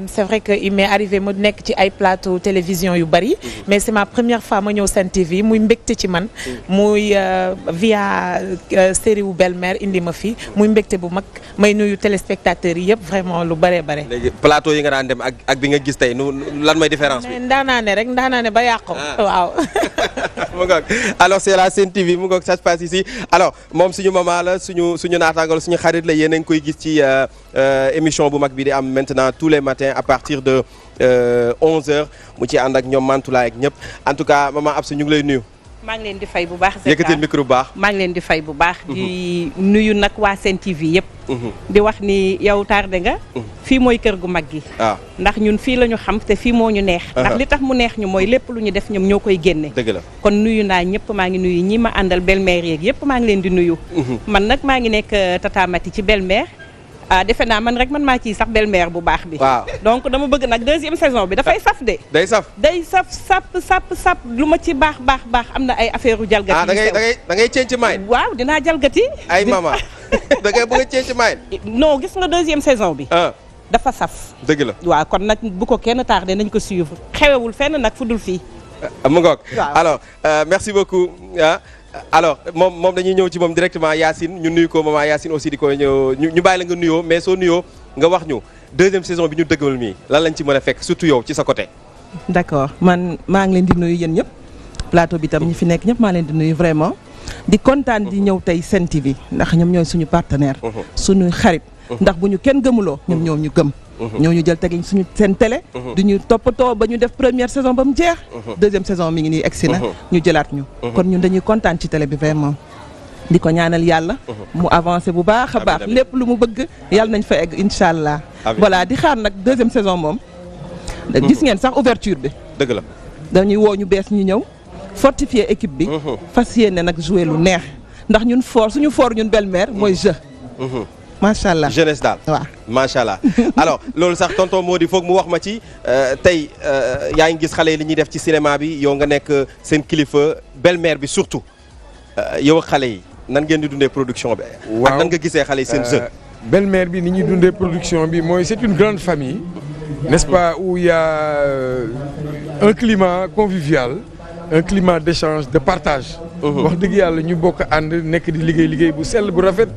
c'est vrai que il m'est arrivé mu nekk ci ay plateau télévision yu bari mais c'est ma première fois ma ñëw Sen TV muy mbégte ci man muy via série wu Belle-Mère indi ma fi muy mbégte bu mag may nuyu téléspectateurs yi yëpp vraiment lu bare bare. léegi plateau yi nga daan dem ak bi nga gis tey lan mooy différence bi. ndaanaane rek ndaanaane ba yàqu. waaw. mu ngoog alors c'est la Sen TV mu ngoog ça se passe ici alors. moom suñu maman la suñu naataangal suñu xarit la yéen a ngi koy gis ci émission bu mag bi di am maintenant tous les matins à partir de 11h mu ci ànd ak ñoom Mantoulaye ak ñëpp en tout cas maman Absa ñu ngi lay nuyu. maa ngi leen di fay bu baax. yëkkatil micro bu baax. maa ngi leen di fay bu baax. di nuyu nag waa Sen TV yëpp. di wax ni yow tardé nga. fii mooy kër gu mag gi. ndax ñun fii la ñu xam te fii moo ñu neex. ndax li tax mu neex ñu mooy lépp lu ñu def ñoom ñoo koy génne. dëgg la kon nuyu naa ñëpp maa ngi nuyu ñi ma àndal belle-mère yeeg yëpp maa ngi leen di nuyu. man nag maa ngi nekk Tata Mati ci belle-mère. defe naa man rek man maa ciy sax belle-mère bu baax bi. waaw donc dama bëgg nag 2e saison bi dafay saf de. day saf sap lu ma ci baax am na ay affaire u jalgati. da ngay ceeñ ci maay. waaw dinaa jalgati. ay mama da ngay bëgg a ceeñ ci maay. non gis nga 2e saison bi. dafa saf. dëgg la waaw kon nag bu ko kenn tardé nañ ko suivre xewewul fenn nag fu dul fii. mu ngoog alors merci beaucoup alors moom dañuy ñëw ci moom directement Yacine ñu nuyu ko maman Yacine aussi di ko ñëw ñu bàyyi la nga nuyoo mais soo nuyoo nga wax ñu 2e saison bi ñu dëggal mii lan lañ ci mën a fekk surtout yow ci sa côté. d'accord man maa ngi leen di nuyu yéen ñëpp plateau bi tam ñi fi nekk ñëpp maa leen di nuyu vraiment di kontaan di ñëw tey Sen TV ndax ñoom ñooy suñu partenaire suñu xarit ndax bu ñu kenn gëmuloo ñoom ñoo ñu gëm ñoo ñu jël teg suñu seen télé du ñu toppatoo ba ñu def première saison ba mu jeex 2e saison mi ngi nii egsi na ñu jëlaat ñu kon ñun dañuy kontaan ci télé bi vraiment di ko ñaanal yàlla mu avancé bu baax a baax lépp lu mu bëgg yàlla nañ fa egg incha allah voilà di xaar nag 2e saison moom gis ngeen sax ouverture bi dëgg la dañuy woo ñu bees ñu ñëw fortifier équipe bi fas yéene nag jouer lu neex ndax ñun suñu fort ñun belle-mère mooy jeu macha allah jeunesse daal waaw macha allah alors loolu sax tonton Mody foog mu wax ma ci tey yaa ngi gis xale yi li ñuy def ci cinéma bi yow nga nekk seen kilifa belle-mère bi surtout yow ak xale yi nan ngeen di dundee production bi. ak nan nga gisee xale yi seen jeu. belle-mère bi ni ñuy dundee production bi mooy c'est une grande famille n'est-ce pas où il y a un climat convivial un climat d'échange de partage. wax dëgg yàlla ñu bokk ànd nekk di liggéey bu sell bu rafet.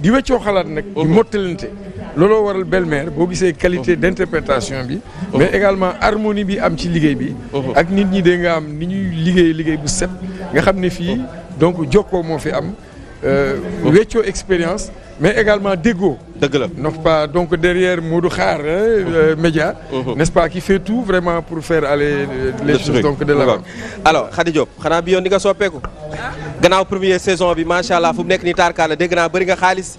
di weccoo xalaat nag di mottalante looloo waral belle-mère boo gisee qualité d'interprétation bi mais également harmonie bi am ci liggéey bi ak nit ñi de nga am ni ñuy liggéey bu set nga xam ne fii donc jokkoo moo fi am weccoo expérience mais également déggoo dëgg la non pas donc derrière Modou Xaar média n'est-ce pas qui fait tout vraiment pour faire aller les choses donc de l'avant. Alors Khady Diop xanaa bi yoon di nga soppeeku gannaaw première saison bi macha allah fu mu nekk nii tarkaala dégg naa bëri nga xaalis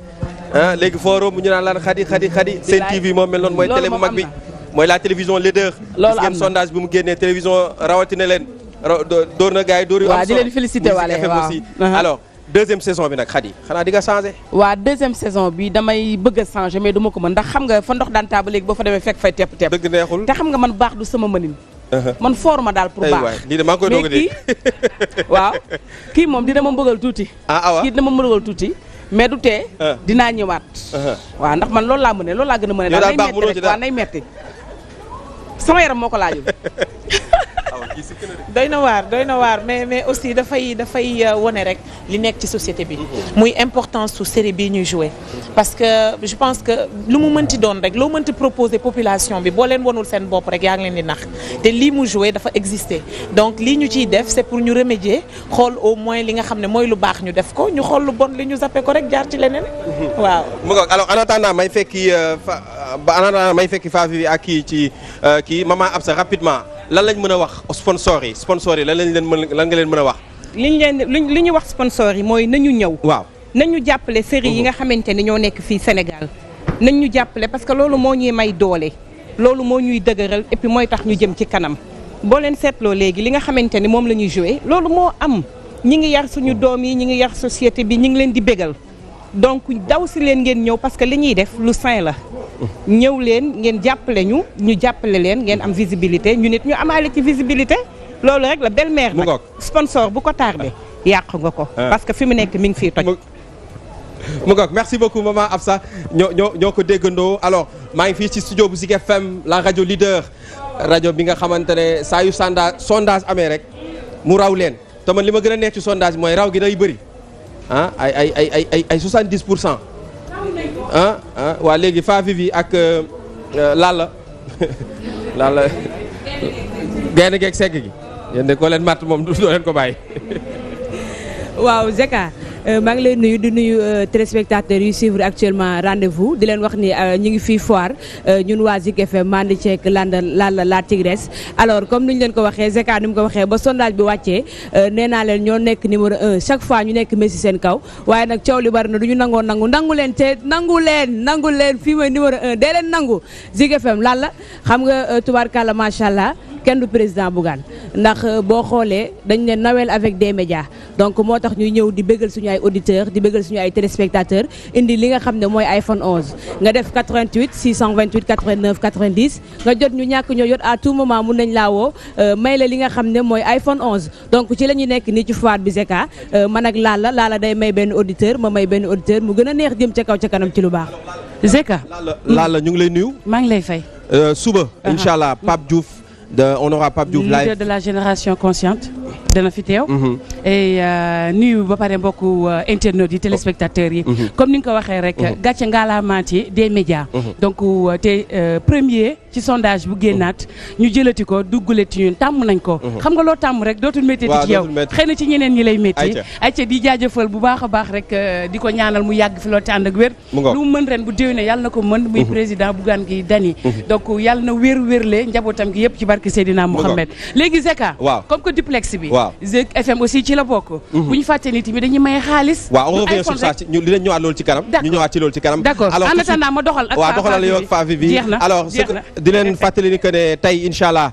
léegi foo romb ñu naan lan Khady Sen TV moom mel noonu mooy télé bu mag bi mooy la télévision leader. loolu gis ngeen sondage bi mu génnee télévision rawatina leen door na gars yi door yu am waaw di leen féliciter waale waaw alors 2e saison bi nag Khady xanaa di nga changé. waa 2e saison bi damay bëgg a changé mais du ma ko mën ndax xam nga fa ndox daan taa ba léegi boo fa demee fekk fay tepp dëgg neexul te xam nga man baax du sama mënin. man foor ma daal pour baax. lii de maa ngi koy doog a dégg waaw kii moom dina ma bëggal tuuti. kii dina ma bëggal tuuti. mais du tee. dinaa ñëwaat. waaw ndax man loolu laa mënee loolu laa gën a mënee. yow daal baax mënoo ci daal nay metti sama yaram moo ko laajul. doy na waar mais aussi dafay wone rek li nekk ci société bi muy importance su série bii ñuy jouer parce que je pense que lu mu mënti doon rek loo mënti proposer population bi boo leen wonul seen bopp rek yaa ngi leen di nax te lii mu jouer dafa exister donc lii ñu ciy def c'est pour ñu remédier xool au moins li nga xam ne mooy lu baax ñu def ko ñu xool lu bon li ñu zappé ko rek jaar ci leneen waaw. mu ngoog alors en attendant may fekki Fafi ak kii ci kii Maman Absa rapidement. lan lañ mën a wax sponsor yi lan nga leen mën a wax. li ñu wax sponsor yi mooy nañu ñëw. waaw nañu jàppale série yi nga xamante ni ñoo nekk fii Sénégal. nañ ñu jàppale parce que loolu moo ñuy may doole loolu moo ñuy dëgëral et puis mooy tax ñu jëm ci kanam boo leen seetloo léegi li nga xamante ni moom la ñuy joué loolu moo am ñi ngi yar suñu doom yi ñi ngi yar société bi ñi ngi leen di bégal donc daw si leen ngeen ñëw parce que li ñuy def lu sain la. ñëw leen ngeen jàppale ñu jàppale leen ngeen am visibilité ñu nit ñu amaale ci visibilité loolu rek la belle-mère nag sponsor bu ko tardé yàq nga ko parce que fi mu nekk mi ngi fii toj mu ngoog merci beaucoup Maman Absa ñoo ko déggandoo alors maa ngi fii ci studio bu Zik FM la rajo leader rajo bi nga xamante ne saa yu sondage amee rek mu raw leen te man li ma gën a neex ci sondage mooy raw gi day bëri ay 70%. waa léegi Fafi ak Lalla gaynde geeg segg gi yéen de ko leen matt moom doo leen ko bàyyi. waaw Zeka maa ngi leen nuyu di nuyu téléspectateurs yu suivre actuellement rendez-vous di leen wax ni ñu ngi fii foire ñun waa Zik FM mandi ceek la Tigresse alors comme ni ñu leen ko waxee Zeka ni mu ko waxee ba sondage bi wàccee nee naa leen ñoo nekk numéro 1 chaque fois ñu nekk Messi seen kaw waaye nag coow li bari na du ñu nangoo nangu leen te nangu leen fii mooy numéro 1 dee leen nangu Zik FM lan la xam nga tubaarkàlla macha allah kenn du président Bougane ndax boo xoolee dañ ne Noël avec des médias donc moo tax ñuy ñëw di bëggal suñu ay auditeurs di bëggal suñu ay téléspectateurs indi li nga xam ne mooy iPhone 11 nga def 88 628 89 90 nga jot ñu ñàkk ñoo jot à tout moment mun nañ laa woo may la li nga xam ne mooy iPhone 11 donc ci la ñuy nekk nii ci foire bi Zeka man ak Lalla day may benn auditeur ma may benn auditeur mu gën a neex jëm ca kaw ca kanam ci lu baax Zeka. Lalla ñu ngi lay nuyu. maa ngi lay fay. Suba incha allah Pape Diouf. on aura Pape Diouf live leader de la génération consciente dana fi teew et nuyu ba pare mbokku internautes yi téléspectateurs yi comme ni nga ko waxee rek gàcce ngaalaamaati des médias donc te premier ci sondage bu génnaat ñu jëlati ko duggule ci ñun tàmm nañ ko xam nga loo tàmm rek dootul métti ci yow xëy na ci ñeneen ñi lay métti ayca di jaajëfal bu baax a baax rek di ko ñaanal mu yàgg fi loolu te ànd ak wér lu mu mën ren bu déwénee yàlla na ko mën muy président Bougane Gueye Dany donc yàlla na wér-wérle njabootam gi yëpp ci barke Seydina Mohamed léegi Zeka comme que duplex bi Zik FM aussi ci la bokk bu ñu fàtte ni tamit dañuy maye xaalis waaw on revient sur ça ñu dinañ ñëwaat loolu ci kanam ñu ñëwaat ci loolu ci kanam d'accord en attendant ma doxal ak waaw doxalal yow ak Favi bi alors di leen fàttali ni que ne tey incha allah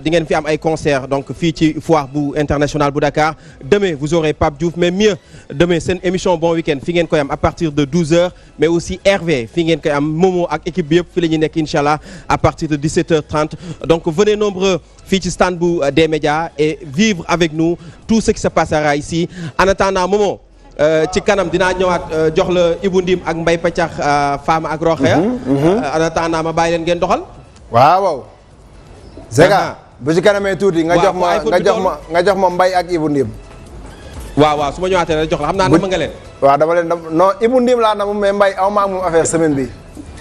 di ngeen fi am ay concert donc fii ci foire bu international bu Dakar demain vous aurez Pape Diouf mais mieux demain seen émission bon week-end fi ngeen koy am à partir de 12h mais aussi RV fi ngeen koy am Momo ak équipe bi yëpp fi la ñuy nekk incha allah à partir de 17h30 donc venez nombreux fii ci stand bu des médias et vivre avec nous tout ce qui se passera ici en attendant Momo ci kanam dinaa ñëwaat jox la Ibou Ndim ak Mbaye Paccax Fama ak Roxeya en attendant ma bàyyi leen ngeen doxal waaw Zeka bu ci kanamee tuuti nga jox ma Mbaye ak Ibou Ndim waaw su ma ñëwaatee rek jox la xam naa nama nga leen waaw dama leen non Ibou Ndim laa nam mais Mbaye aw maa moom affaire semaine bi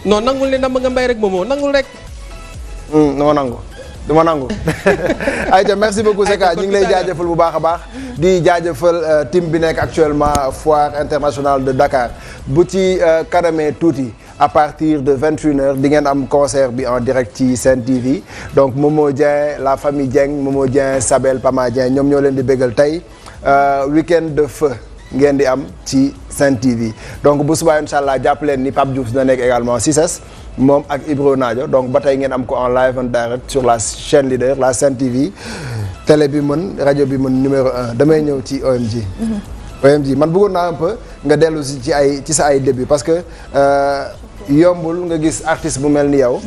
non nangul leen nam nga Mbaye rek Momo nangul rek duma nangu ayca merci beaucoup Zeka ñu ngi lay jaajëfal bu baax a baax di jaajëfal team bi nekk actuellement foire internationale de Dakar bu ci kanamee tuuti à partir de 21h di ngeen am concert bi en direct ci Sen TV donc Momo Dieng la famille Dieng Momo Dieng Sabel Pama Dieng ñoom ñoo leen di bégal tey week-end de feu ngeen di am ci Sen TV donc bu subaa incha allah jàpp leen ni Pape Diouf dina nekk également 6S moom ak Ibro Nadio donc ba tey ngeen am ko en live and direct sur la chaîne leader la Sen TV télé bi mën rajo bi mën numéro 1 damay ñëw ci OMG. OMG man bëggoon naa un peu nga dellu si ci sa ay début parce que yombul nga gis artiste bu mel ni yow.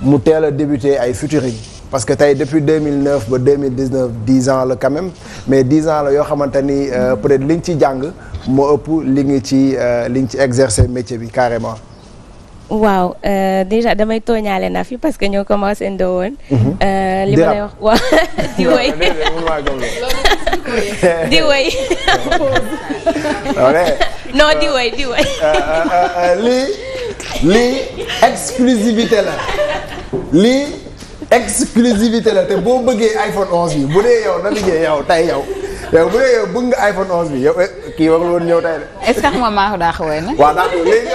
mu teel a débuté ay featuring parce que tey depuis 2009 ba 2019 10 ans la quand même mais 10 ans la yoo xamante ni peut-être li nga ci jàng moo ëpp li nga ci exercer métier bi carrément. waaw déjà damay tooñaale na fi parce que ñoo commencé ndowoon. li ma lay wax waaw di woy di woy non di woy lii exclusivité la te boo bëggee iPhone 11 bi bu dee yow na liggéey yow tey yow bu dee yow bëgg nga iPhone 11 bi yow kii warul woon ñëw tey de. est-ce que xam maa ko daa xawee nag. waaw daa ko léegi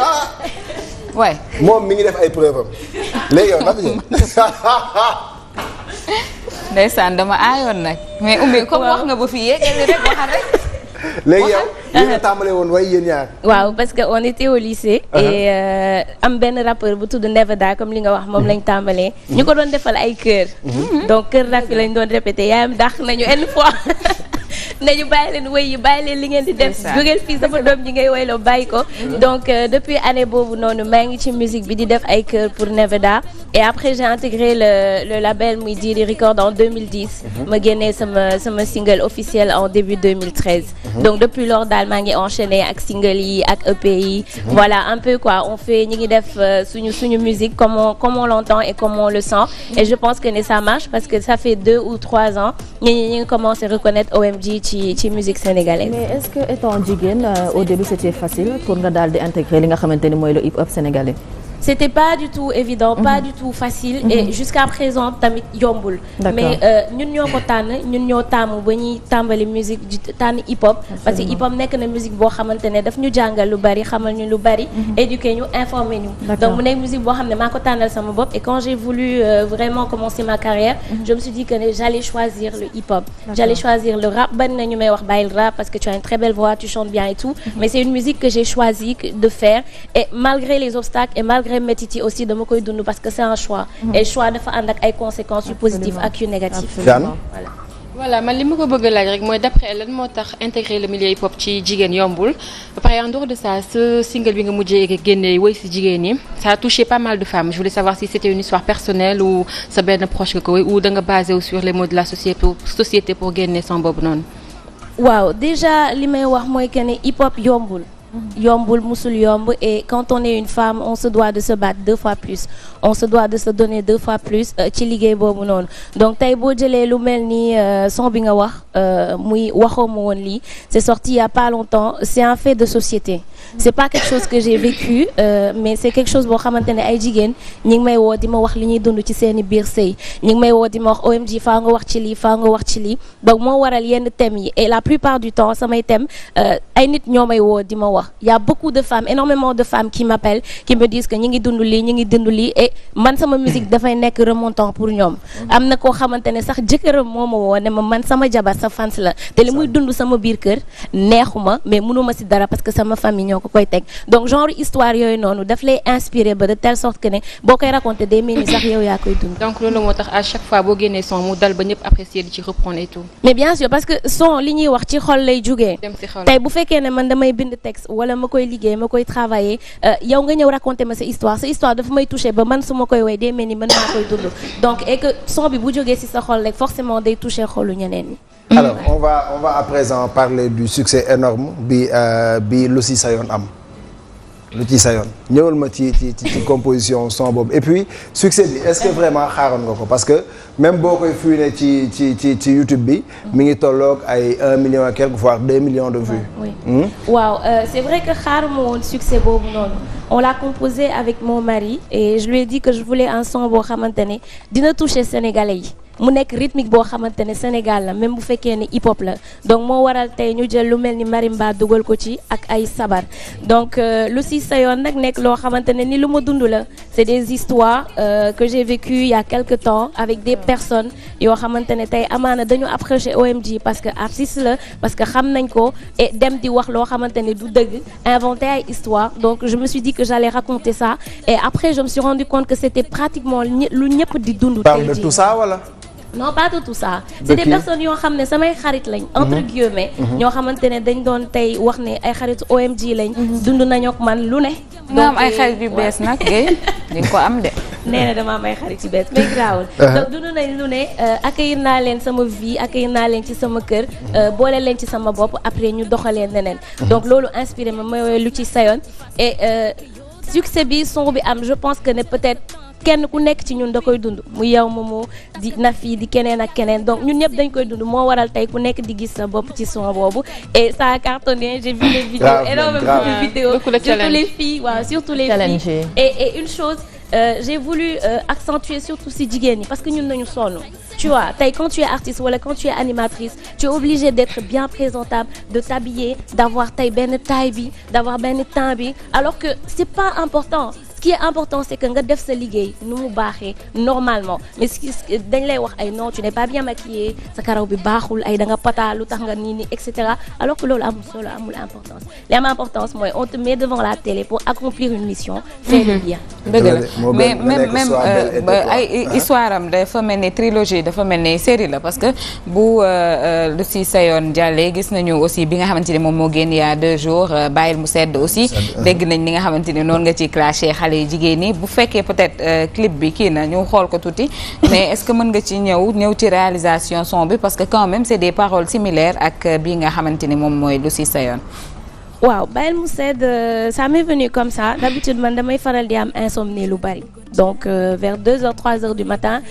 waay moom mi ngi def ay preuve am léegi yow na liggéey. ndeysaan dama aayoon nag mais umbi comme wax nga ba fi yéegal rek waxal rek. léegi yow li nga tàmbalee woon way yéen ñaar. waaw parce que on était au lycée. et am benn rappeur bu tudd Nevada comme li nga wax moom lañ tàmbalee. ñu ko doon defal ay chœur. donc chœur rap yi lañ doon répété yaayam dàq nañu une fois. nañu bàyyi leen wéy yi bàyyi leen li ngeen di def jógeel fii sama doom ji ngay woyloo bàyyi ko donc depuis année boobu noonu maa ngi ci musique bi di def ay chœur pour Nevada et après j'ai intégré le label muy Diri Record en 2010 ma génnee sama single officiel en début 2013 donc depuis lors daal maa ngi enchaîné ak single yi ak EP yi voilà un peu quoi on fait ñi ngi def suñu musique comme on l'entend et comme on le sent et je pense que ne ça marche parce que ça fait 2 ou 3 ans ñi ngi commencé reconnaître OMG ci musique sénégalaise. mais est-ce que étant jigéen au début c'était facile pour nga daal di intégrer li nga xamante ni mooy le hip-hop sénégalais. c'était pas du tout évident, pas du tout facile et jusqu'à présent tamit yombul. Mais ñun ñoo ko tànn ñun ñoo taamu ba ñuy tàmbali musique di tànn hip hop parce que hip hop nekk na musique boo xamante ne daf ñu jàngal lu bari xamal ñu lu bari éduquer ñu informer ñu. Donc mu nekk musique boo xam ne maa ko tànnal sama bopp et quand j'ai voulu vraiment commencer ma carrière je me suis dit que j'allais choisir le hip hop. J'allais choisir le rap bari na ñu may wax bàyyil rap parce que tu as une très belle voix, tu chantes bien et tout mais c'est une musique que j'ai choisi de faire et malgré les obstacles et malgré métit yi aussi dama koy dund parce que c'est un choix et choix dafa ànd ak ay conséquences yu positives ak yu négatives. Voilà man li ma ko bëgg a laaj rek mooy d'après lan moo tax intégrer le milieu hip hop ci jigéen yombul ba pare en dehors de ça ce single bi nga mujjee génne woy si jigéen ñi ça a touché pas mal de femmes je voulais savoir si c'était une histoire personnelle ou sa benn proche nga ko woy ou da nga basé sur les mots de la société pour génne son boobu noonu. Waaw déjà li may wax mooy que ne hip hop yombul. Yombul musul yomb et quand on est une femme on se doit de se battre 2 fois plus on se doit de se donner 2 fois plus ci liggéey boobu noonu donc tey boo jëlee lu mel ni son bi nga wax muy waxoo ma woon lii c'est sorti il y a pas longtemps c'est un fait de société c'est pas quelque chose que j'ai vécu mais c'est quelque chose boo xamante ne ay jigéen ñi ngi may woo di ma wax li ñuy dund ci seeni biir sëy ñi ngi may woo di ma wax OMG faa nga wax ci lii faa nga wax ci lii donc moo waral yenn thèmes yi et la plupart du temps samay thèmes ay nit ñoo may woo di ma wax il y a beaucoup de femmes énormément de femmes qui m'appellent qui me disent que ñi ngi dund lii ñi ngi dund lii et man sama musique dafay nekk remontant pour ñoom am na koo xamante ne sax jëkkëram moo ma woo ne ma man sama jabar sa fans la te li muy dund sama biir kër neexuma mais mënuma ci dara parce que sama famille ñoo ko koy teg donc genre histoire yooyu noonu daf lay inspirer ba de telle sorte que ne boo koy raconter day mel ni sax yow yaa koy dund. Donc loolu moo tax à chaque fois boo génnee son mu dal ba ñëpp apprécier di ci reprendre et tout. Mais bien sûr parce que son li ñuy wax ci xol lay jugee. tey bu fekkee ne man damay bind texte wala ma koy liggéey ma koy travailler yow nga ñëw raconter ma sa histoire dafa may toucher ba man su ma koy woy day mel ni man maa koy dund donc et que son bi bu jógee ci sa xol rek forcément day toucher xolu ñeneen ñi. Alors on va à présent parler du succès énorme bi Lucy Sayon am lu ci sayoon ñëwal ma ci composition son boobu et puis succès bi est-ce que vraiment xaaroon nga ko parce que même boo koy fuine ci YouTube bi mi ngi tolloog ay 1 million et quelques voire 2 millions de vues. Oui. Waaw c'est vrai que xaaruma woon succès boobu noonu on l'a composé avec mon mari et je lui ai dit que je voulais un son boo xamante ne dina toucher sénégalais yi. mu nekk rythmique boo xamante ne Sénégal la même bu fekkee ne hip hop la donc moo waral tey ñu jël lu mel ni marimba dugal ko ci ak ay sabar donc lu si sayoon nag nekk loo xamante ne ni lu ma dund la c'est des histoires que j'ai vécues il y a quelque temps avec des personnes yoo xamante ne tey amaana dañu approché OMG parce que artiste la parce que xam nañ ko et dem di wax loo xamante ne du dëgg inventer ay histoire donc je me suis dit que j'allais raconter ça et après je me suis rendu compte que c'était pratiquement lu ñëpp di dund. Parle de tout ça wala. Non pas de tout ça c'est des personnes yoo xam ne samay xarit lañ entre guillemets ñoo xamante ne dañ doon tey wax ne ay xaritu OMG lañ dund nañu ak man lu ne nga am ay xarit yu bees nag Guèye di nga ko am de nee na dama am ay xarit yu bees mais grawul donc dund nañ lu ne accueillir naa leen sama vie accueillir naa leen ci sama kër boole leen ci sama bopp après ñu doxalee neneen donc loolu inspiré ma mooy lu ci sayoon et succès bi son bi am je pense que ne peut-être kenn ku nekk ci ñun da koy dund mu yow moomu di Nafi di keneen ak keneen donc ñun ñëpp dañ koy dund moo waral tey ku nekk di gis sa bopp ci son boobu et ça a cartonné j'ai vu les vidéos énormément de vidéos surtout les filles waaw surtout les filles et une chose j'ai voulu accentuer surtout si jigéen ñi parce que ñun nañu sonn tu vois tey quand tu es artiste wala quand tu es animatrice tu es obligé d'être bien présentable de t'habiller d'avoir tey benn taille bi d'avoir benn teint bi alors que c'est pas important ce qui est important c'est que nga def sa liggéey nu mu baaxee normalement mais dañ lay wax ay non tu n'es pas bien maquillée sa karaw bi baaxul ay da nga pata lu tax nga nii nii et cetera alors que loolu amul solo amul importance li am importance mooy on te met devant la télé pour accomplir une mission fais-le bien. dëgg la mais même ay histoire am dafa mel ni trilogie dafa mel ni série la parce que bu lu si sayoon jàllee gis nañu aussi bi nga xamante ni moom moo génn il y a 2 jours bàyyil mu sedd aussi dégg nañ li nga xamante ni noonu nga ci clashé xale jigéen ñi bu fekkee peut-être clip bi kii na ñu xool ko tuuti mais est-ce que mën nga ci ñëw ci réalisation son bi parce que quand même c'est des paroles similaires ak bii nga xamante ni moom mooy lu si sayoon. waaw bàyyil mu sedd ça m'est venu comme ça d'habitude man damay faral di am insomnie lu bari donc vers 2h 3h du matin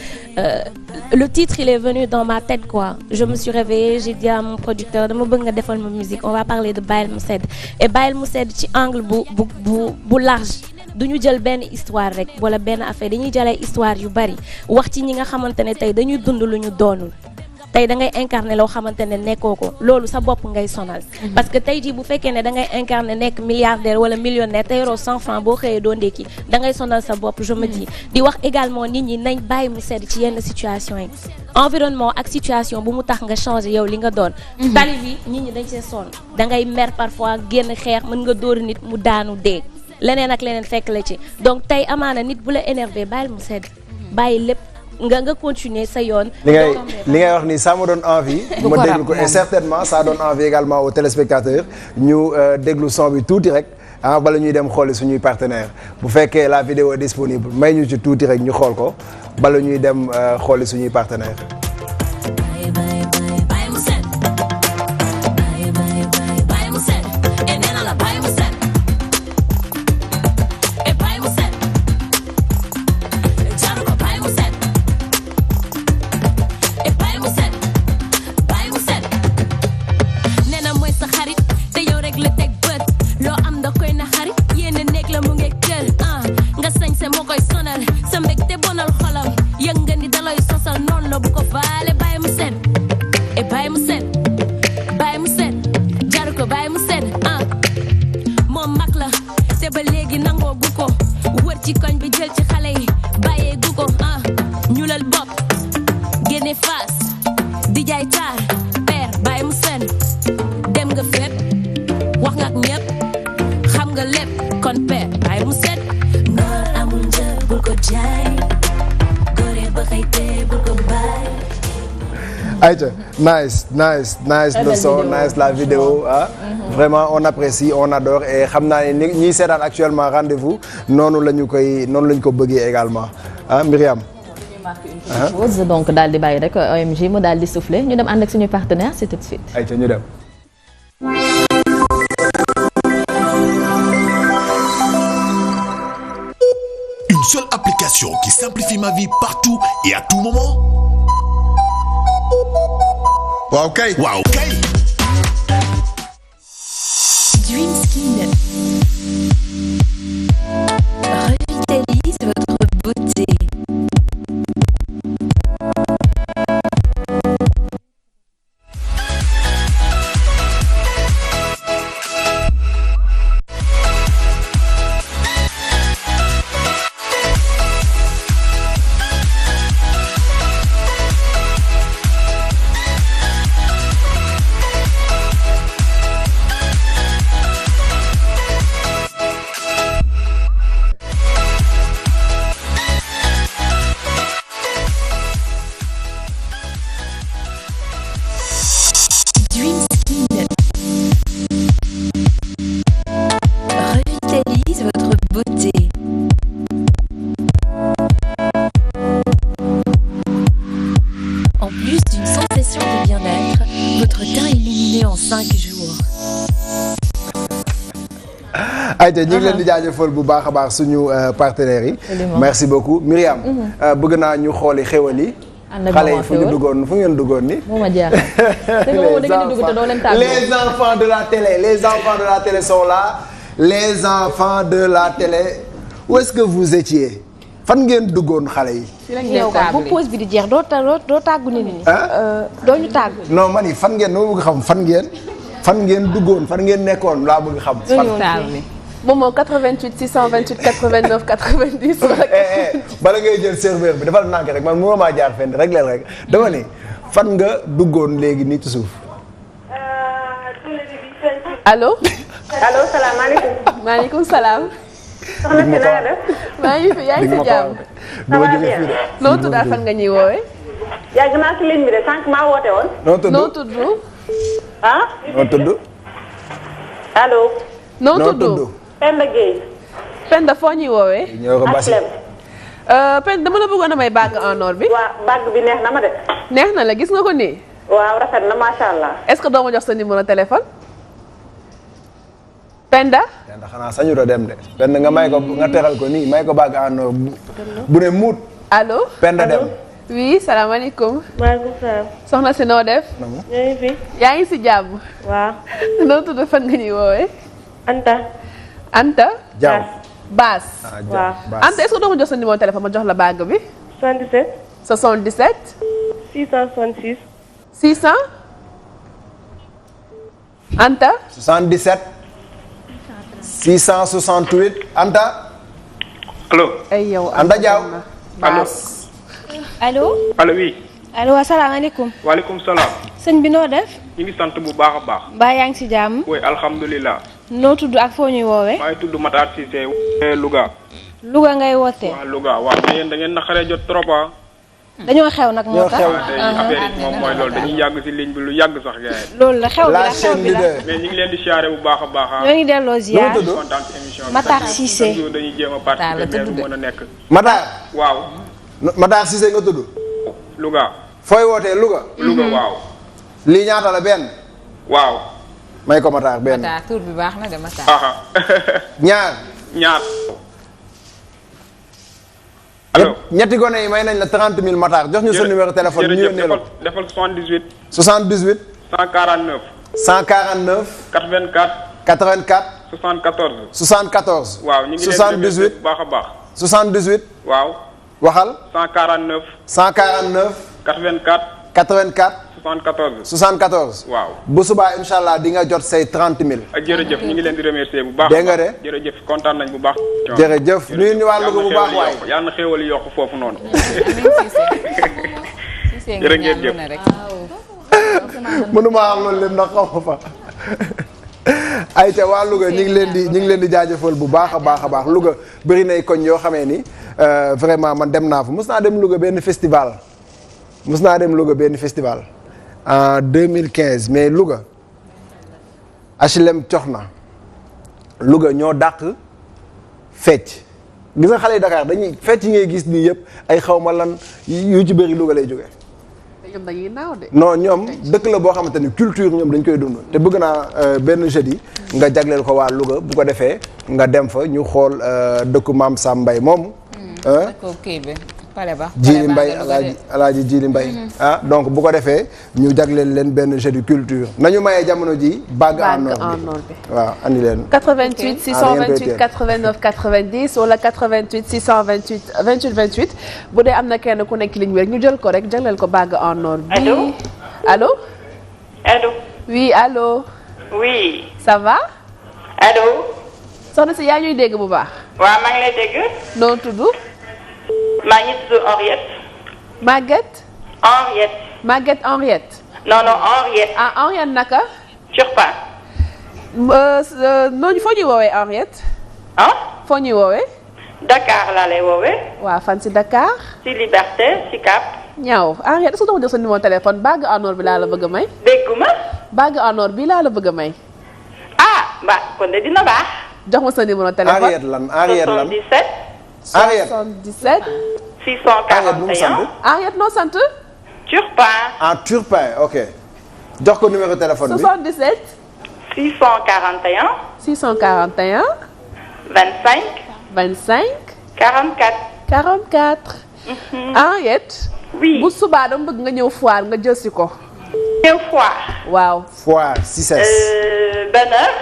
le titre il est venu dans ma tête quoi je me suis réveillée j'ai dit à mon producteur dama bëgg nga defal ma musique on va parler de bàyyil mu sedd et bàyyil mu sedd ci angle bu large duñu jël benn histoire rek wala benn affaire dañuy jëlee histoire yu bari wax ci ñi nga xamante ne tey dañuy dund lu ñu doonul tey da ngay incarner loo xamante ne nekkoo ko loolu sa bopp ngay sonal. parce que tey jii bu fekkee ne da ngay incarner nekk milliardaire wala millionnaire te yoroo 100 francs boo xëyee doo ndékki da ngay sonal sa bopp je me dis di wax également nit ñi nañ bàyyi mu sedd ci yenn situation yi. environnement ak situation bu mu tax nga changer yow li nga doon. tali bi nit ñi dañ see sonn da ngay mer parfois génn xeex mën nga dóor nit mu daanu dee leneen ak leneen fekk la ci donc tey amaana nit bu la énervé bàyyil mu sedd bàyyi lépp. nga continuer sa yoon. li ngay wax ni ça me donne envie. ma déglu ko et certainement ça donne envie également aux téléspectateurs ñu déglu son bi tuuti rek bala ñuy dem xooli suñuy partenaire bu fekkee la vidéo est disponible may ñu ci tuuti rek ñu xool ko bala ñuy dem xooli suñuy partenaire. Aïcha, nice le son, nice la vidéo vraiment on apprécie on adore et xam naa ne ñiy seetaan actuellement rendez-vous noonu la ñu ko bëggee également Myriam. donc daal di bàyyi rek OMG mu daal di souffler ñu dem ànd ak suñu partenaire c'est tout de suite. Aïcha ñu dem. Une seule application qui simplifie ma vie partout et à tout moment. Waaw kay. Dream Skin revitalise votre beauté. ayca ñu ngi leen di jaajëfal bu baax a baax suñu partenaires yi. merci beaucoup Myriam. bëgg naa ñu xooli xéwal yi. xale yi fu ngeen duggoon ni. moo ma jaaxal. les enfants de la télé les enfants de la télé sont là les enfants de la télé où est-ce que vous étiez fan ngeen duggoon xale yi. yow bu pause bi di jeex doo tàggu nit ñi. doo ñu tàggu. non man yi fan ngeen noo bëgg xam fan ngeen duggoon fan ngeen nekkoon laa bëgg xam. moom moo 88 628 89 90. bala ngay jël serveur bi defal nànk rek man mënoo maa jaar fenn rek leen rek dama ni fan nga duggoon léegi nii ci suuf. allo. allo salaamaaleykum. maaleykum salaam. soxna si na nga def. maa ngi fi yaa ngi si jàmm. dama jóge fii de. noo tudd fan nga ñuy woowee. yàgg naa si ligne bi de sànq maa woote woon. noo tudd. ah. noo tudd. allo. noo tudd. Penda Gueye. Penda foo ñuy woowee. ñoo ko basi. Penda dama la bëggoon a may bague en or bi. waaw bague bi neex na ma de. neex na la gis nga ko nii. waaw rafet na macha allah. est-ce que doo ma jox sa numéro téléphone. Penda. Penda xanaa sañu do dem de. Penda nga may ko nga teral ko nii may ko bague en or bu ne muut. allo. Penda dem. oui salaamaaleykum. maaleykum salaam. soxna si noo def. yaa ngi fi. yaa ngi si jàmm. waaw. noo tudd fan nga ñuy woowee. Anta. Anta. Diaw. Baas. waaw. Anta est-ce que doo ma jox sa numéro téléphone ma jox la bague bi. 77. 77. 666. 600. Anta. 77. 668 Anta. allo. ay yow Anta Diaw. allo. allo. allo oui. allo asalaamaaleykum. waaleykum salaam. sëñ bi noo def. ñu ngi sant bu baax a baax. mbaa yaa ngi si jàmm. oui alhamdulilah. noo tudd ak foo ñuy woowee. maa ngi tudd Matar Cissé Louga. Louga ngay wootee. waaw Louga waaw mais yéen da ngeen naqaree jot trop ah. dañoo xew nag moo tax. affaire yi moom mooy loolu dañuy yàgg si ligne bi lu yàgg sax gars yi. loolu la xew bi la xew bi la mais ñu ngi leen di siyaare bu baax a baax. ñoo ngi delloo ziar. kontaan ci émission bi. Matar Cissé. dañuy jéem a participer mais mën a nekk. Matar. waaw. Matar Cissé nga tudd. Louga. fooy wootee Louga. Louga waaw. lii ñaata la benn. waaw. may ko Matar benn. Matar tur bi baax na de Matar. ñaar. ñaar. allo ñetti gone yi may nañ la 30 000 Matar jox ñu sa numéro téléphone ñu yónnee la. defal 78. 78. 149. 149. 84. 84. 74. 74. waaw ñu ngi leen di bu baax a baax. 78. waaw. waxal. 149. 149. 84. 84. 74. 74. waaw. bu subaa incha allah di nga jot say 30 000. jërëjëf ñu ngi leen di remercier bu baax. dégg nga de. jërëjëf kontaan nañ bu baax. jërëjëf nuyu ñu waa Louga bu baax waay. yàlla na xéewal yi yokk foofu noonu. jërë ngeen jëf. mënuma am loolu lépp ndax xaw ma fa. ayca waa Louga ñu ngi leen di jaajëfal bu baax a baax a baax Louga bëri nay koñ yoo xamee ni vraiment man dem naa fa mos naa dem Louga benn festival. En 2015 mais Louga HLM cox na Louga ñoo dàq fecc gis nga xale yi Dakar dañuy fecc yi ngay gis nii yëpp ay xawma lan yu ci bëri Louga lay jógee. ñoom dañuy naaw de. non ñoom dëkk la boo xamante ni culture ñoom dañ koy dund te bëgg naa benn jeudi nga jagleel ko waa Louga bu ko defee nga dem fa ñu xool dëkku Maam Sam Mbaye moomu. dëkku kii bi pare ba. Jili Mbaye alaaji Jili Mbaye donc bu ko defee ñu jagleel leen benn jeudi culture nañu mayee jamono ji bague en or bi waaw andi leen 88 628 89 90 wala 88 628 28 28 bu dee am na kenn ku nekk ligne bi rek ñu jël ko rek jagleel ko bague en or bi. allo allo. allo. oui allo. oui. ça va. allo. soxna si yaa ñuy dégg bu baax. waaw maa ngi lay dégg. noo tudd. maa ngi tudd Henriette. Maguette. Henriette. Maguette Henriette. non Henriette. ah Henriette naka. Turpin. nooñu foo ñuy woowee Henriette. foo ñuy woowee. Dakar laa lay woowee. waa fan si Dakar. si Liberté si Cap. ñaaw Henriette est-ce que dama jox sa numéro téléphone bague en or bi laa la bëgg a may. dégguma. bague en or bi laa la bëgg a may. mbaa kon de dina baax. jox ma sa numéro téléphone. Henriette lan Henriette lan 77. Henriette 77. 641. Henriette noo sant. Turpin. Turpin ok jox ko numéro téléphone bi 77. 641. 641. 25. 25. 44. 44. Henriette. oui bu subaa dama bëgg nga ñëw foire nga jël si ko. ñëw foire. waaw. foire 6S. benn heure.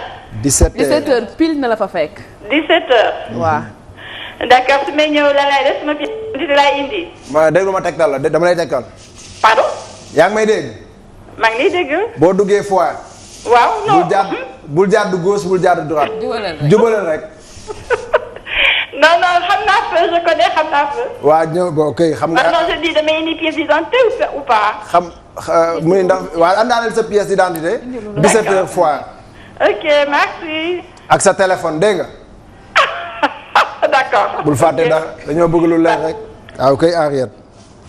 17h pile na la fa fekk. 17h. waaw. d'accord su may ñëw la lay def ma pièce lay indi. ma déglu ma tegtal la dama lay tegtal. pardon. yaa ngi may dégg. maa ngi lay dégg. boo duggee foire. waaw non bul jàdd gauche bul jàdd droite. jubalal rek. non xam naa fa je connais xam naa fa. waa ñëw bon kay xam nga. non je dis damay indi pièce d'identité ou pas. mu ne ndax waa àndaaleel sa pièce d'identité. 17h foire. ok merci. ak sa téléphone dégg nga. d'accord. bul fàtte dara dañoo bëgg lu leer rek. waaw kay Henriette.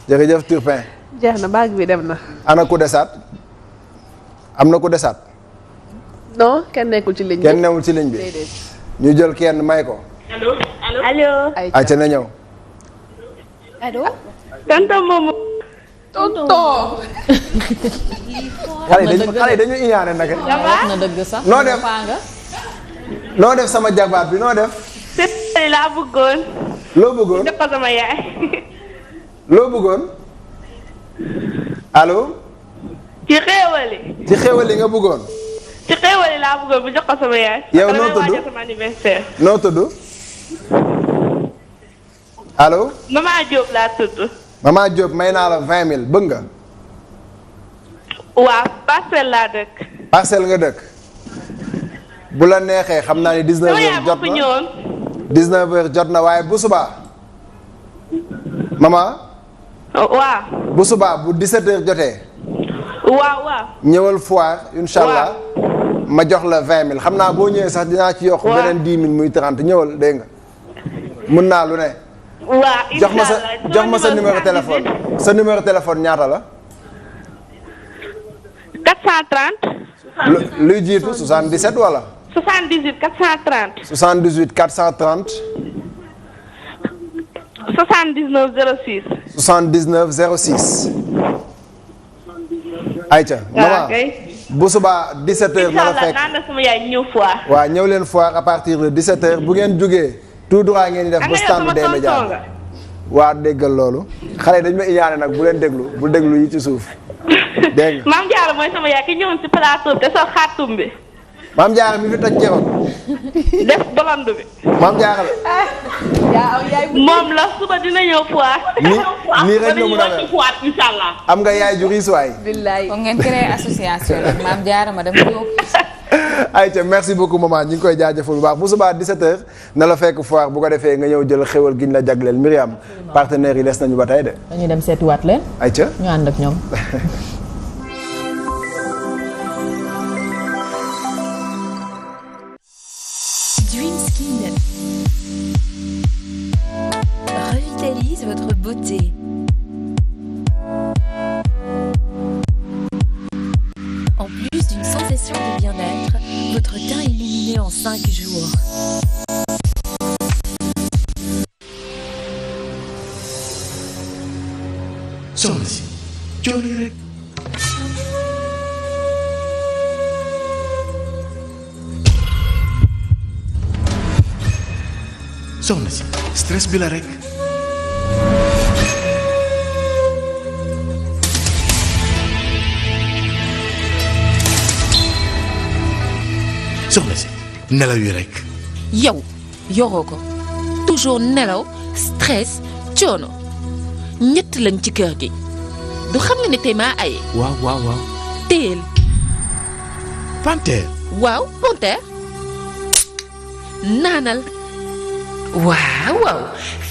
jërëjëf Turpin. jeex na bague bi dem na. ana ku desaat. am na ku desaat. non kenn nekkul ci ligne bi. kenn newul ci ligne bi. ñu jël kenn may ko. allo allo. ayca na ñëw. allo. tonton Momo. tonton. xale dañu iñaane nag. wax na dëgg sax. noo def sama jabaat bi noo def. sëñ laa bëggoon. loo bëggoon jox ko sama yaay. loo bëggoon. allo. ci xéewali. ci xéewali nga bëggoon. ci xéewali laa bëggoon bu jox ko sama yaay. yow noo tudd sama anniversaire. noo tudd. allo. Maman Diop laa tudd. Maman Diop may naa la 20 000 bëgg nga. waaw Parcelles laa dëkk. Parcelles nga dëkk. bu la neexee xam naa ni 19h jot na 19h jot na waaye bu subaa. maman. waaw. bu subaa bu 17h jotee. waaw. ñëwal foire incha allah. ma jox la 20 000 xam naa boo ñëwee sax dinaa ci yokk. beneen 10 000 muy 30 ñëwal dégg nga. mën naa lu ne. waaw jox ma sa numéro téléphone. sa numéro téléphone ñaata la. 430. luy jiitu 77 wala. 78 430. 78 430. 79 06. 79 06. ayca. maman bu subaa 17h. na la fekk incha allah naan la sama yaay ñëw foire. waaw ñëw leen foire à partir de 17h bu ngeen jógee tout droit ngeen di def ba stand des médias. waa déggal loolu. xale yi dañu ma iñaane nag bu leen déglu bu déglu yi ci suuf. dégg nga Maam Diarra mooy sama yaay ki ñëwoon si plateau te soo xaatum bi. Maam Diarra mi fi toj keroog. def dolandu bi. Maam Diarra la. moom la suba dina ñëw foire. nii rek nga mun a mel foire incha allah. am nga yaay ju riis waay. billaay kon ngeen créé association nag Maam Diarra ma dem jóg. ayca merci beaucoup maman ñu ngi koy jaajëfal bu baax bu subaa 17h na la fekk foire bu ko defee nga ñëw jël xéwal gi ñu la jagleel Myriam partenaires yi des nañu ba tey de. dañuy dem seetiwaat leen. ayca ñu ànd ak ñoom. Dream Skin revitalise votre beauté. En plus d'une sensation de bien-être, votre teint est illuminé en 5 jours. soxna si jooni rek. soxna si stress bi la rek. soxna si nelaw yi rek. yow yoroo ko toujours nelaw stress coono ñett lañ ci kër gi du xam nga ne tey maa aye. waaw waaw waaw. téel. panthère. waaw panthère. naanal. waaw waaw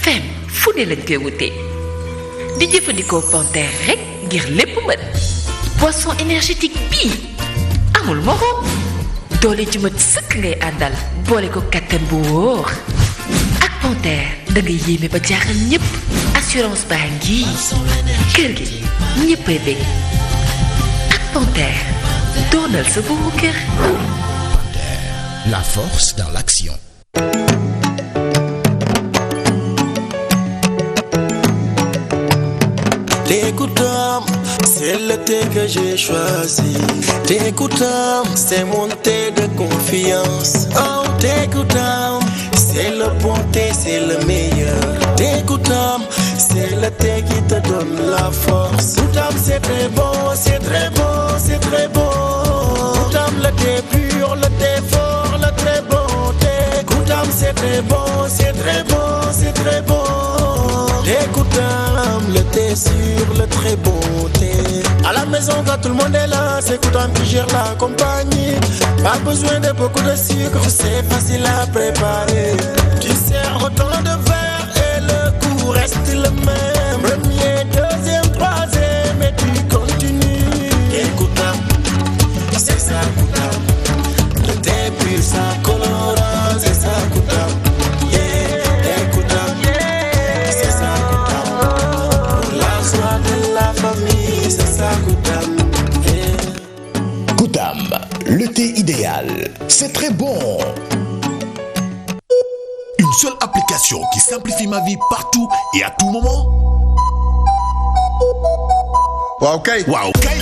fem fu ne lañ koy wutee di jëfandikoo panthère rek ngir lépp mën boisson énergétique bii amul morom doole ju mat sëkk ngay àndal boole ko kattan bu wóor ak panthère da ngay yéeme ba jaaxal ñépp assurance baa ngi kër gi ñéppay bég ak panthère doonal sa buumu kër. Panthère, la force dans l'action. T'écoutant, c'est le thé que j'ai choisi. T'écoutant, c'est mon thé de confiance. Oh, t'écoutant, c'est le bon thé, c'est le meilleur. T'écoutant, c'est le thé qui te donne la force. Toutam, c'est très bon, c'est très bon, c'est très bon. Toutam, le thé pur, le thé fort, le très bon thé. Toutam, c'est très bon, c'est très bon, c'est très bon. T'écoutam, le thé sur le très bon thé. À la maison quand tout le monde est là, c'est Coutam qui gère la compagnie. Pas besoin de beaucoup de sucre, c'est facile à préparer. Tu sers autant de verre et le goût reste le même. Premier, deuxième, troisième et tu continues. Écoutam, c'est ça Coutam. Le thé pur, ça colorant, c'est ça Coutam. Coutam, le thé idéal, c'est très bon. Une seule application qui simplifie ma vie partout et à tout moment. Waaw kay. Waaw kay.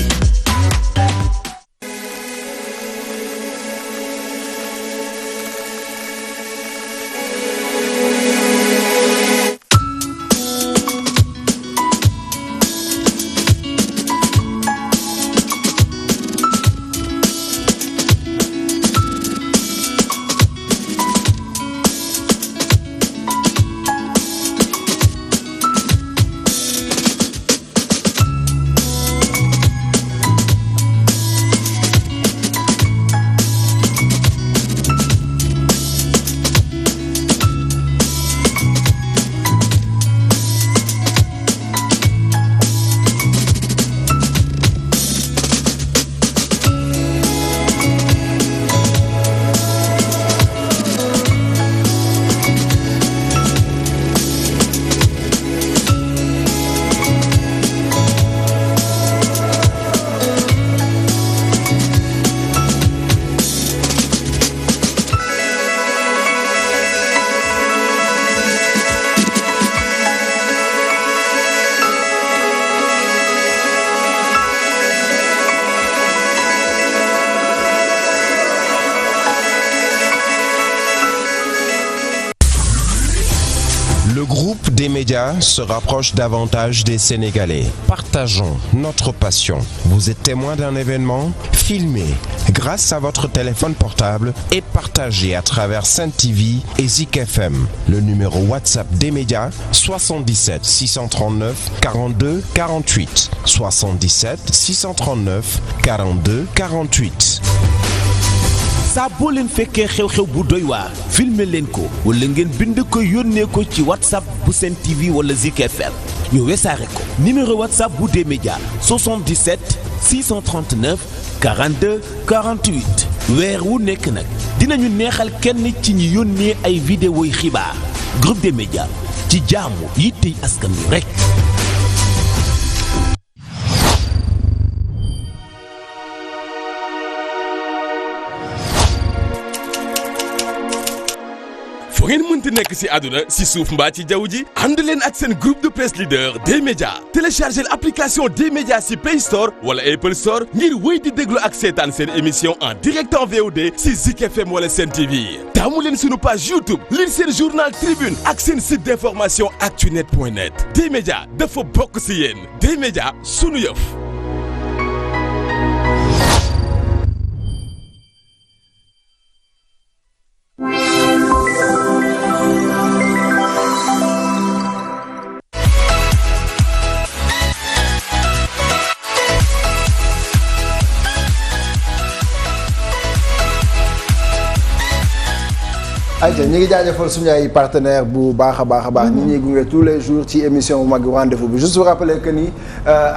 Le groupe des médias se rapproche davantage des Sénégalais. Partageons notre passion. Vous êtes témoin d'un événement? Filmez grâce à votre téléphone portable et partagez à travers Sen TV et Zik FM. Le numéro WhatsApp des médias 77 639 42 48 77 639 42 48. saa boo leen fekkee xew-xew bu doy waar filmer leen ko wala ngeen bind ko yónnee ko ci WhatsApp bu Sen TV wala Zik FM ñu wesaare ko numéro WhatsApp bu des médias 77 639 42 48 weer wu nekk nag dinañu neexal kenn ci ñi yónnee ay vidéo yi xibaar groupe des médias ci jaamu yittey askan wi rek. foo ngeen mënti nekk ci àdduna ci suuf mbaa ci jaww ji ànd leen ak seen groupe de presse leader des médias téléchargez l'application des médias ci Play Store wala Apple Store ngir wéy di déglu ak seetaan seen émission en direct en VOD ci Zik FM wala Sen TV taamu leen sunu page YouTube lire seen journal Tribune ak seen site d'information actunet.net des médias dafa bokk ci yéen des médias sunu yëf. ayca ñu ngi jaajëfal suñu ay partenaire bu baax a baax ñi ñuy gunge tous les jours ci émission bu mag rendez-vous bi juste vous rappeler que ni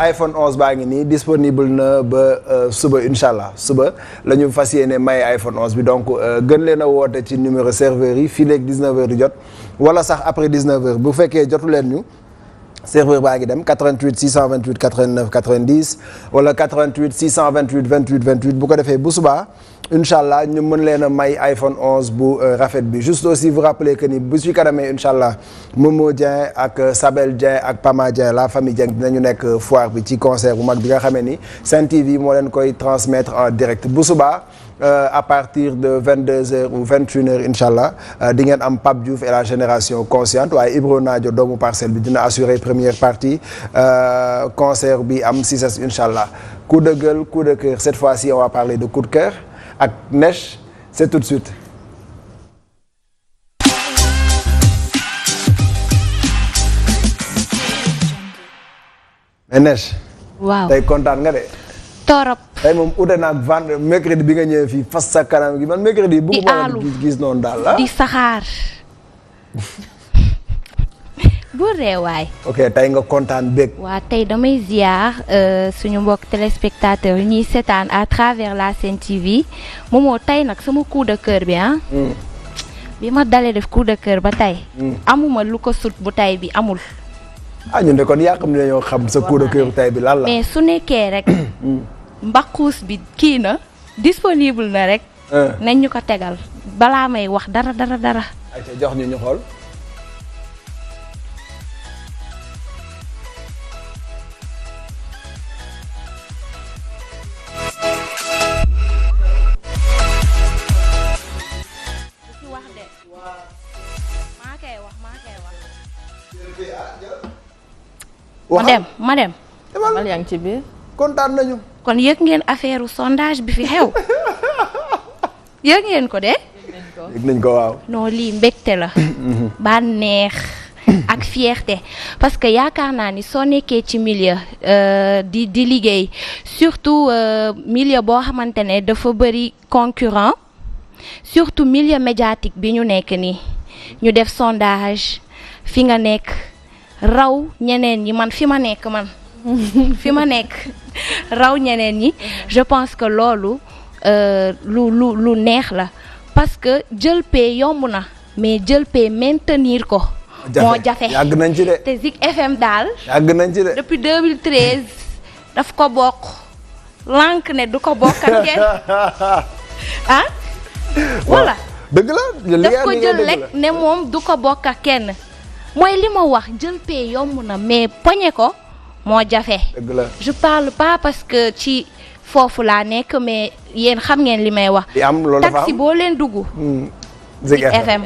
iPhone 11 baa ngi nii disponible na ba suba incha allah suba la ñu fas yéene may iPhone 11 bi donc gën leen a woote ci numéro serveur yi fii léegi 19h di jot wala sax après 19h bu fekkee jotu leen ñu. serveur baa ngi dem 88 628 89 90 wala 88 628 28 28 bu ko defee bu subaa incha allah ñu mën leen a may iPhone 11 bu rafet bi juste aussi vous rappeler que ni bu ci kanamee incha allah Momo Dieng ak Sabel Dieng ak Pama Dieng la famille Dieng dinañu nekk foire bi ci concert bu mag bi nga xamee ni Sen TV moo leen koy transmettre en direct bu subaa à partir de 22h ou 21h incha allah di ngeen am Pape Diouf et la génération consciente waaye Ibro Nadio doomu parcelle bi dina assurer première partie concert bi am 6 incha allah coup de gueule coup de cœur cette fois-ci on va parler de coup de cœur ak Neige c'est tout de suite. mais Neige. waaw tey kontaan nga de. torop. tey moom ute naag vendre mercredi bi nga ñëwee fii fas sa kanam gi man mercredi. di aalu gis noonu daal la di saxaar. bu reewaay. ok tey nga kontaan bég. waa tey damay ziar suñu mbokk téléspectateurs yi ñuy seetaan à travers la Sen TV moomoo tey nag sama coup de cœur bi ah. bi ma dalee def coup de cœur ba tey. amuma lu ko sut bu tey bi amul. ñun de kon yaa xam ne dañoo xam sa coup de cœur tey bi lan la. mais su nekkee rek. mbaqus bi kii na disponible na rek. nañ ñu ko tegal balaa may wax dara. ayca jox ñu xool. ma dem. demal yaa ngi ci biir. kontaan nañu. kon yëg ngeen affaire sondage bi fi xew. yëg ngeen ko de. yëg nañ ko waaw. non lii mbégte la. bànneex ak fierté parce que yaakaar naa ni soo nekkee ci milieu di liggéey surtout milieu boo xamante ne dafa bëri concurrent surtout milieu médiatique bi ñu nekk nii ñu def sondage fi nga nekk raw ñeneen ñi man fi ma nekk raw ñeneen ñi je pense que loolu lu neex la parce que jël pay yomb na mais jël pay maintenir ko moo jafe yàgg nañ ci de te Zik FM daal yàgg nañ ci de depuis 2013 daf ko bokk lànk ne du ko bokk ak kenn ah voilà dëgg la daf ko jël rek ne moom du ko bokk ak kenn mooy li ma wax jël pay yomb na mais poñe ko moo jafe. dëgg la je parle pas parce que ci foofu laa nekk mais yéen xam ngeen li may wax. di am loolu dafa am taxi boo leen dugg. Zik FM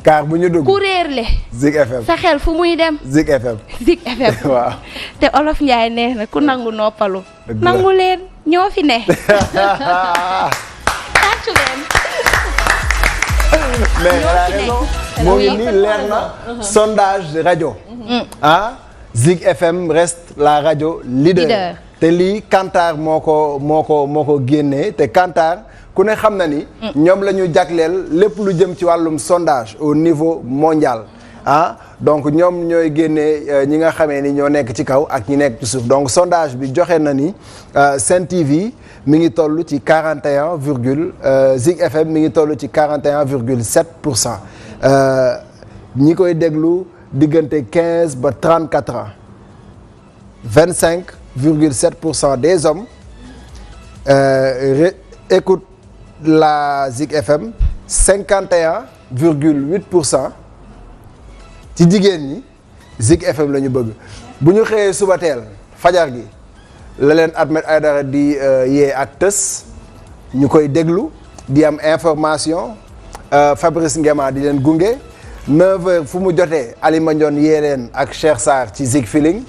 car bu ñu dugg ku réerle. Zik FM sa xel fu muy dem. Zik FM. Zik FM. waaw. te Olof Njaay neex na ku nangu noppalu. nangu leen ñoo fi ne. tàccu leen. mais elle a raison moo ngi nii leer na sondage rajo. ah Zik FM reste la rajo leader. te lii Kantar moo ko génnee te Kantar ku ne xam na ni. ñoom la ñu jagleel lépp lu jëm ci wàllum sondage au niveau mondial. donc ñoom ñooy génnee ñi nga xamee ni ñoo nekk ci kaw ak ñi nekk ci suuf donc sondage bi joxe na ni Sen TV mi ngi toll ci 41 virgule Zik FM mi ngi toll ci 41,7%. ñi koy déglu diggante 15 ba 34 ans 25,7% des hommes écoutent la Zik FM 51,8%. ci jigéen ñi Zik FM la ñu bëgg bu ñu xëyee suba teel fajar gi la leen Ahmed Aïdara di yee ak tës ñu koy déglu di am information Fabrice Ngema di leen gunge 9h fu mu jotee Alima Ndione yee leen ak Cheikh Sarr ci Zik Feeling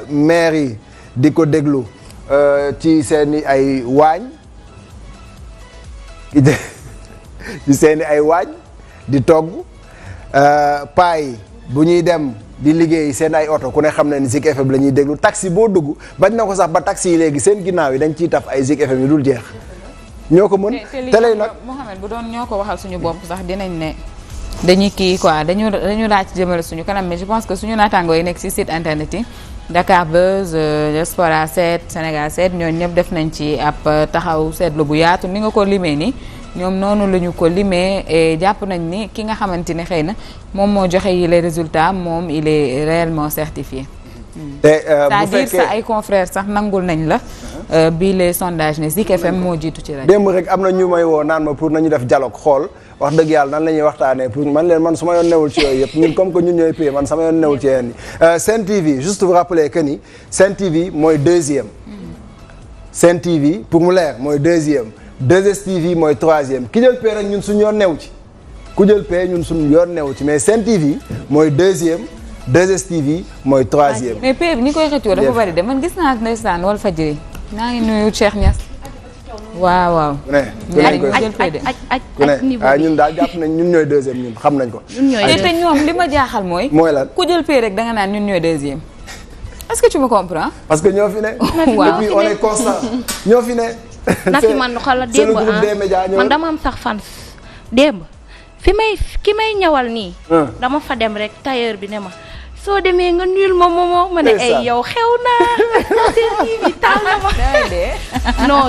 maire yi di ko déglu ci seeni ay waañ ci seeni ay waañ di togg paa yi bu ñuy dem di liggéey seen ay oto ku ne xam na ni Zik FM la ñuy déglu taxi boo dugg bañ na ko sax ba taxi yi léegi seen ginnaaw yi dañ ciy taf ay Zik FM yu dul jeex ñoo ko mën télé nag Mouhamed bu doon ñoo ko waxal suñu bopp sax dinañ ne dañuy kii quoi dañu laaj jëmale suñu kanam mais je pense que suñu naataangoo yi nekk ci site internet yi Dakar Buzz Diaspora 7 Sénégal 7 ñooñu ñëpp def nañ ci ab taxaw seetlu bu yaatu ni nga ko limee nii ñoom noonu la ñu ko limee et jàpp nañ ni ki nga xamante ne xëy na moom moo joxe yi les résultats moom il est réellement certifié. c'est-à-dire sa ay confrères sax nangul nañ la. bii les sondages ne Zik FM moo jiitu ci rajo. démb rek am na ñu may woo naan ma pour nañu def dialogue xool wax dëgg yàlla nan la ñuy waxtaanee pour man su ma yoon newul ci yooyu yëpp ñun comme que ñun ñooy payé man sama yoon newul ci yéen ñi. Sen TV juste vous rappeler que ni Sen TV mooy deuxième. Sen TV pour mu leer mooy deuxième. 2STV mooy troisième ki jël pay rek ñun suñu yoon new ci ku jël pay ñun suñu yoon new ci mais Sen TV mooy deuxième 2STV mooy troisième. mais pay bi ñi koy xëccoo dafa bari de man gis naa ndeysaan Walfadjri naa ngi nuyu Cheikh Niass. waaw. ñun daal jàpp nañ ñun ñooy deuxième ñun xam nañ ko. te ñoom li ma jaaxal mooy. mooy lan ku jël pay rek danga naan ñun ñooy deuxième. est-ce que tu me comprends. parce que ñoo fi ne. waaw depuis on est constant ñoo fi ne. Nafi man xoolal démb man dama am sax fan démb ki may ñawal nii. dama fa dem rek tailleur bi ne ma soo demee nga nuyul ma moomoo ma ne ay yow xew naa Sen TV taal na ma. non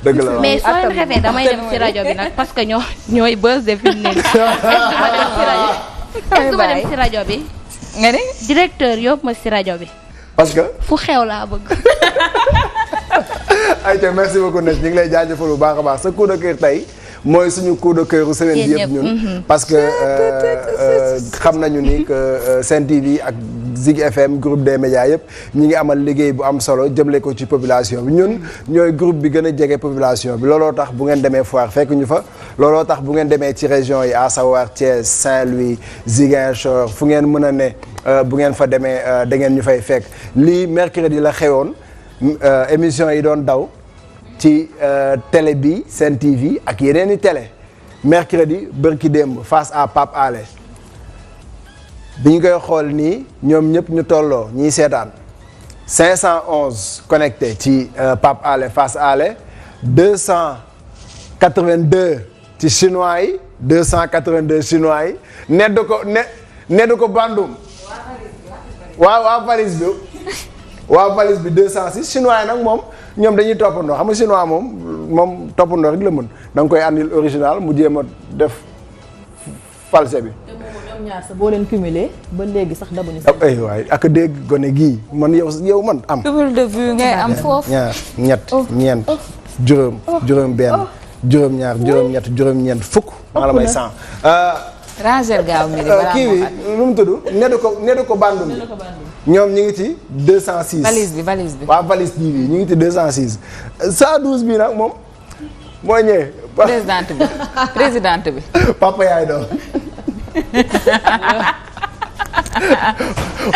dëgg la. mais soo leen xefee damay dem ci rajo bi nag parce que ñooy buzz de fi mu ne est-ce que ma dem ci rajo bi. nga ne directeur yóbbu ma ci rajo bi. parce que fu xew laa bëgg. ayca merci beaucoup Nes ñu ngi lay jaajëfal bu baax a baax sa coup de cœur tey mooy suñu coup de cœur semaine bi yëpp ñun. parce que xam nañu ni que Sen TV ak Zik FM groupe des médias yëpp ñi ngi amal liggéey bu am solo jëmle ko ci population bi ñun ñooy groupe bi gën a jege population bi looloo tax bu ngeen demee foire fekk ñu fa. looloo tax bu ngeen demee ci région yi à savoir Thiès Saint-Louis Ziguinchor fu ngeen mën a ne bu ngeen fa demee da ngeen ñu fay fekk lii mercredi la xewoon. émission yi doon daw ci télé bi Sen TV ak yeneen i télé mercredi bërki démb face à Pape Alé bi ñu koy xool nii ñoom ñëpp ñu tolloo ñiy seetaan 511 connecté ci Pape Alé face Alé 282 ci chinois yi 282 chinois yi nedd ko bandum waa Paris bi waaw valise bi 206 chinois yi nag moom ñoom dañuy toppandoo xam nga chinois moom toppandoo rek la mën da nga koy andil original mu jéem a def false bi. te ñoom ñaar sa boo leen cumulé ba léegi sax dabuñu. ay waay ak dégg gone gii man yow man am. cumul de vue ngay am foofu. ñaar ñett ñeent juróom benn juróom ñaar juróom ñett juróom ñeent fukk. maa la may 100. Rangel gaaw mi kii bi nu mu tudd neddu ko bandum ñoom ñu ngi ci 206. valise bi waaw valise bi ñu ngi ci 206. 112 bi nag moom mooy ñëwee. présidente bi. papa yaay doon.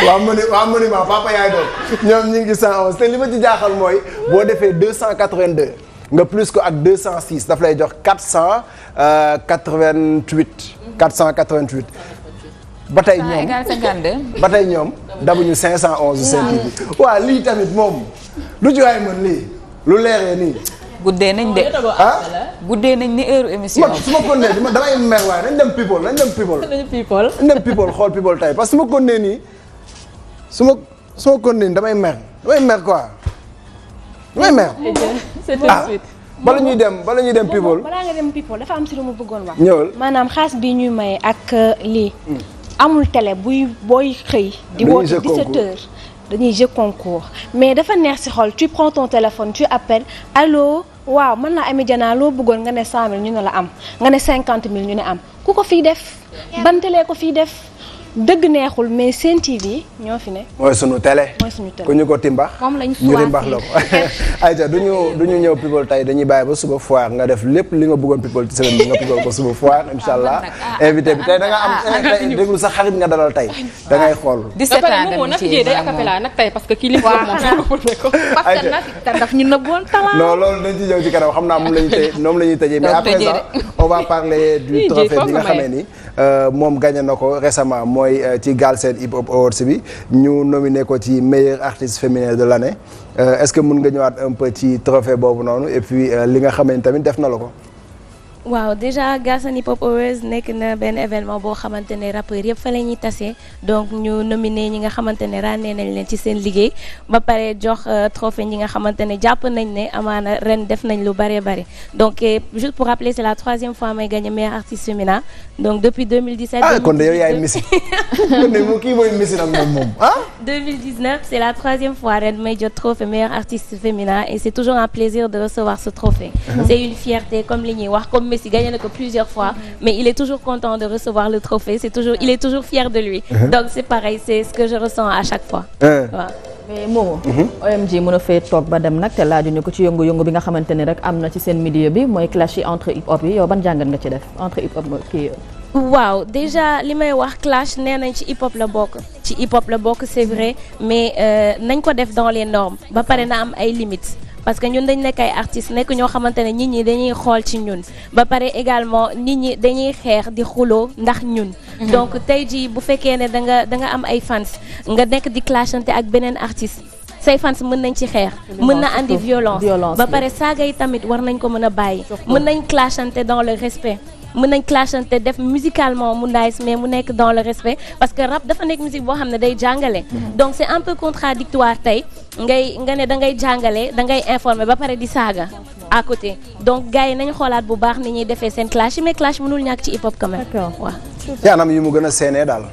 waa monument papa yaay doon ñoom ñu ngi 111 te li ma ci jaaxal mooy boo defee 282 nga plus ko ak 206 daf lay jox 488. ba tey ñoom ba tey ñoom dabuñu 511 Sen TV. waaw lii tamit moom lu ci waay mën lii lu leeree nii. guddee nañ de. ah guddee nañ ni heure émission. su ma ko nee damay mer waaye nañ dem people. nañ dem people xool people tey parce que su ma ko nee nii su ma ko nee nii damay mer quoi damay mer. c'est tout de suite. bala ñuy dem people. balaa nga dem people dafa am si lu ma bëggoon wax. ñëwal maanaam xaas bi ñuy maye ak lii. amul télé booy xëy. di woote 17h. dañuy jeu concours mais dafa neex ci xol tu prends ton téléphone tu appelles allô waaw mën naa Amy Diana loo bëggoon nga ne 100000 ñu ne la am nga ne 50000 ñu ne am ku ko fiy def ban télé ko fiy def dëgg neexul mais Sen TV ñoo fi ne. mooy sunu télé. ku ñu ko timbax. moom lañ ñu timbax la ko. ayca du ñu ñëw people tey dañuy bàyyi ba suba foire nga def lépp li nga bëggoon people ci semaine bi nga people ko suba foire incha allah. invité bi tey da nga am tey déglu sa xarit nga dalal tey da ngay xool. 17 ans moom nag day acapella nag tey parce que kii li mu moom ko. parce que nag daf ñu nëbboon talent. non loolu dañ ci ñëw ci kanam xam naa moom la ñuy tëjee mais à présent on va parler du trophée bi nga xamee ni moom gagné na ko récemment mooy ci Galsen Hip Hop Awards bi ñu nominé ko ci meilleur artiste féminin de l'année est-ce que mën nga ñëwaat un peu ci trophée boobu noonu et puis li nga xamee ni tamit def na la ko. waaw déjà Galsen Hip Hop Awards nekk na benn événement boo xamante ne rappeurs yëpp fa la ñuy tase donc ñu nominé ñi nga xamante ne ràññee nañ leen ci seen liggéey ba pare jox trophée ñi nga xamante ne jàpp nañ ne amaana ren def nañ lu bëree bëri donc juste pour rappeler c'est la 3e fois may gagné meilleur artiste féminin donc depuis 2017. kon de yow yaay Missy kon de mu kii mooy Missy nag moom ah. 2019 c'est la 3e fois ren may jot trophée meilleur artiste féminin et c'est toujours un plaisir de recevoir ce trophée. C'est une fierté comme li ñuy wax comme Messi gagné na ko plusieurs fois mais il est toujours content de recevoir le trophée il est toujours fier de lui donc c'est pareil c'est ce que je ressens à chaque fois waaw. mais Momo. OMG mën a fee toog ba dem nag te laajuñu ko ci yëngu-yëngu bi nga xamante ni rek am na ci seen milieu bi mooy clash yi entre hip hop yi yow ban jàngat nga ci def entre hip hop kii. waaw déjà li may wax clash nee nañ ci hip hop la bokk c'est vrai mais nañ ko def dans les normes ba pare na am ay limites. parce que ñun dañ nekk ay artistes nekk ñoo xamante ne nit ñi dañuy xool ci ñun ba pare également nit ñi dañuy xeex di xuloo ndax ñun. donc tey jii bu fekkee ne da nga am ay fans nga nekk di clashante ak beneen artiste say fans mën nañ ci xeex. mën na andi violence ba pare saaga yi tamit war nañ ko mën a bàyyi. mën nañ clashante dans le respect. mën nañ clashante def musicalement mu nice mais mu nekk dans le respect parce que rap dafa nekk musique boo xam ne day jàngale. donc c'est un peu contradictoire tey nga ne da ngay jàngale da ngay informer ba pare di saaga à côté donc gars yi nañu xoolaat bu baax ni ñuy defee seen clash mais clash mënul ñàkk ci hip hop quand même. waaw. yaa anam yu mu gën a séenee daal.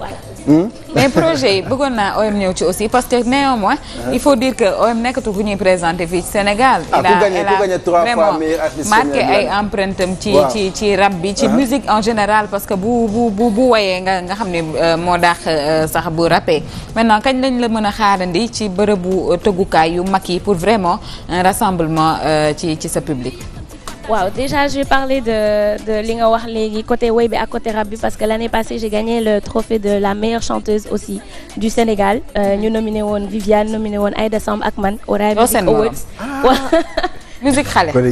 mais projet yi bëggoon naa OM ñëw ci aussi parce que néanmoins il faut dire que OM nekkatul ku ñuy présenté fii ci Sénégal. ku gagné 3 fois meilleur artiste marqué ay empreinte am ci rap bi ci musique en général parce que bu wayee nga xam ne moo daax sax bu rappé maintenant kañ lañ la mën a xaarandi ci bërëbu tëggukaay yu mag yi pour vraiment un rassemblement ci sa public. waaw déjà je vais parler de li nga wax léegi côté woy bi ak côté rap bi parce que l'année passée j'ai gagné le trophée de la meilleure chanteuse aussi du Sénégal ñu nominé woon Viviane nominé woon Aïda Samb ak man au Rai Music Awards. musique xale. gore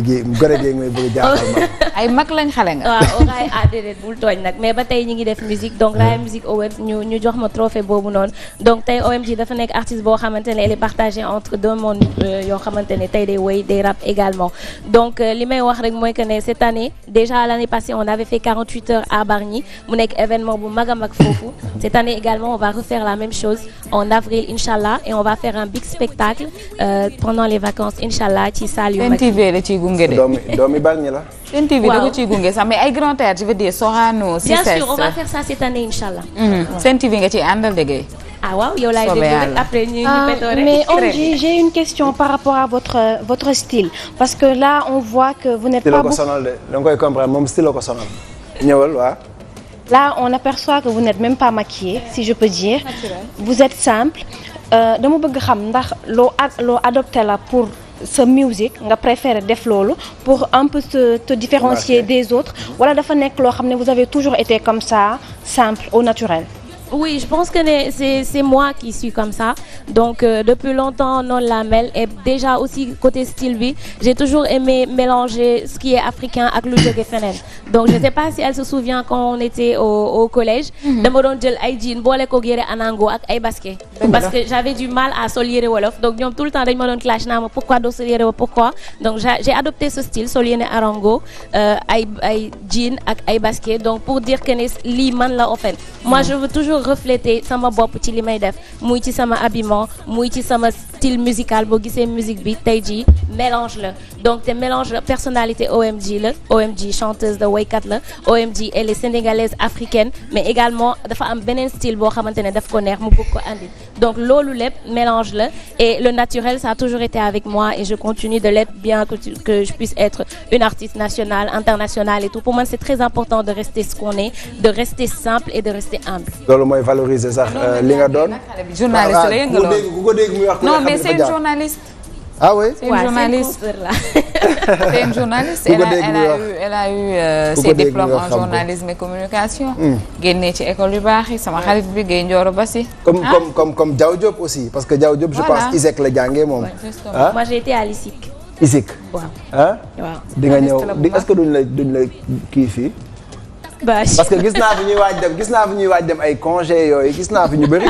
gi may bëgg jaaxal ma. ay mag lañ xale nga. waaw Rai déedéet bul tooñ nag mais ba tey ñi ngi def musique donc Rai Music Awards ñu jox ma trophée boobu noonu donc tey OMG dafa nekk artiste boo xamante ne elle est partagée entre deux mondes yoo xamante ne tey day woy day rap également donc li may wax rek mooy que ne cette année déjà l'année passée on avait fait 48 heures à Bargny mu nekk événement bu mag a mag foofu cette année également on va refaire la même chose en avril inchallah et on va faire un big spectacle pendant les vacances inchallah ci salle yu Sen TV la ciy gunge de. doomi Bargny la. Sen TV da ko ciy gunge sax mais ay grand théâtre je veux dire Sorano. bien sûr on va faire ça cette année inchallah. Sen TV nga ciy àndal dégg ah waaw yow laay déglu rek après ñu bétoo rek. mais Ondy j'ai une question par rapport à votre style parce que là on voit que vous n'êtes pas. style ko sonal de da nga koy comprendre moom style ko sonal ñëwal waaw. Là on aperçoit que vous n'êtes même pas maquillé si je peux dire. Vous êtes simple dama bëgg xam ndax loo adopté la pour sa musique nga préférer def loolu pour un peu te différencier des autres wala dafa nekk loo xam ne vous avez toujours été comme ça simple au naturel. Oui, je pense que c'est moi qui suis comme ça. Donc depuis longtemps non la mel et déjà aussi côté style bi, j'ai toujours aimé mélanger ce qui est africain ak lu jóge feneen. Donc je sais pas si elle se souvient quand on était au collège, dama doon jël ay jean boole ko yére anango ak ay basket. Parce que j'avais du mal à sol yére wolof. Donc ñoom tout le temps dañ ma doon clash naa ma pourquoi doo sol yére wolof pourquoi. Donc j'ai adopté ce style sol yére anango ay jean ak ay basket. Donc pour dire que ne lii man la en fait. Moi je veux toujours refléter sama bopp ci li may def muy ci sama habillement muy ci sama style musical boo gisee musique bi tey jii mélange la donc te mélange la personnalité OMG la OMG chanteuse de waykat la OMG elle est sénégalaise africaine mais également dafa am beneen style boo xamante ne daf ko neex mu bëgg ko andi donc loolu lépp mélange la et le naturel ça a toujours été avec moi et je continue de l'être bien que je puisse être une artiste nationale internationale et tout pour moi c'est très important de rester ce qu'on est de rester simple et de rester humble. mooy valoriser sax li nga doon. journaliste la yëngal ku ko dégg muy wax. non mais c'est une journaliste. ah oui c'est une journaliste c'est une journaliste. elle a eu ses diplômes en journalisme et communication. génnee ci école yu baax yi sama xarit bi Guèye Ndioro Bassi. comme Diaw Diop aussi parce que Diaw Diop je pense ISEC la jàngee moom. moi j'ai été à l'ISIC. ISIC. waaw ah. waaw di nga ñëw est-ce que duñ la kii fii. parce que gis naa fi ñuy waaj dem ay congé yooyu gis naa fi ñu bëri.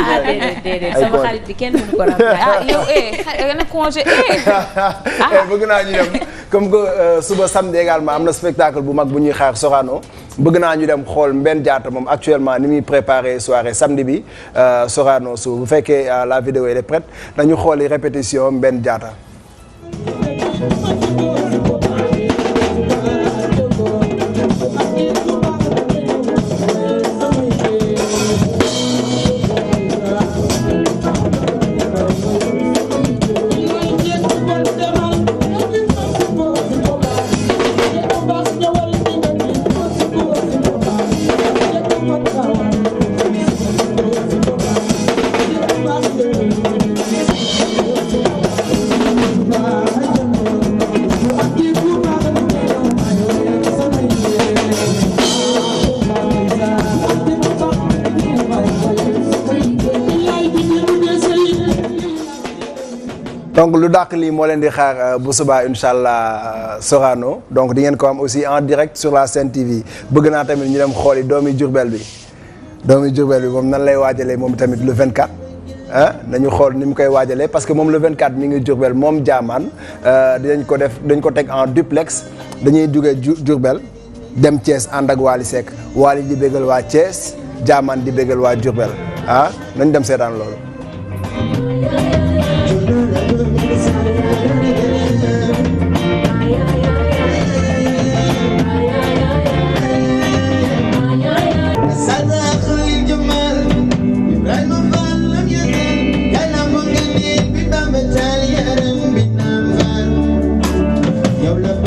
déedéet sama xarit bi kenn mënu ko remplacer. yow na congé bëgg naa ñu dem comme que suba samedi également am na spectacle bu mag bu ñuy xaar Sorano bëgg naa ñu dem xool Mbène Diatta moom actuellement ni muy préparé soirée samedi bi Sorano su bu fekkee la vidéo elle est prête nañu xooli répétition Mbène Diatta. donc lu dàq lii moo leen di xaar bu subaa incha allah Sorano donc di ngeen ko am aussi en direct sur la Sen TV bëgg naa tamit ñu dem xooli doomi Diourbel bi moom nan lay waajalee moom tamit le 24 nañu xool ni mu koy waajalee parce que moom le 24 mi ngi Diourbel moom jaamaan dañ ko teg en duplex dañuy jóge Diourbel dem Thiès ànd ak Wally Seck Wally di bégal waa Thiès jaamaan di bégal waa Diourbel nañ dem seetaan loolu. Yow la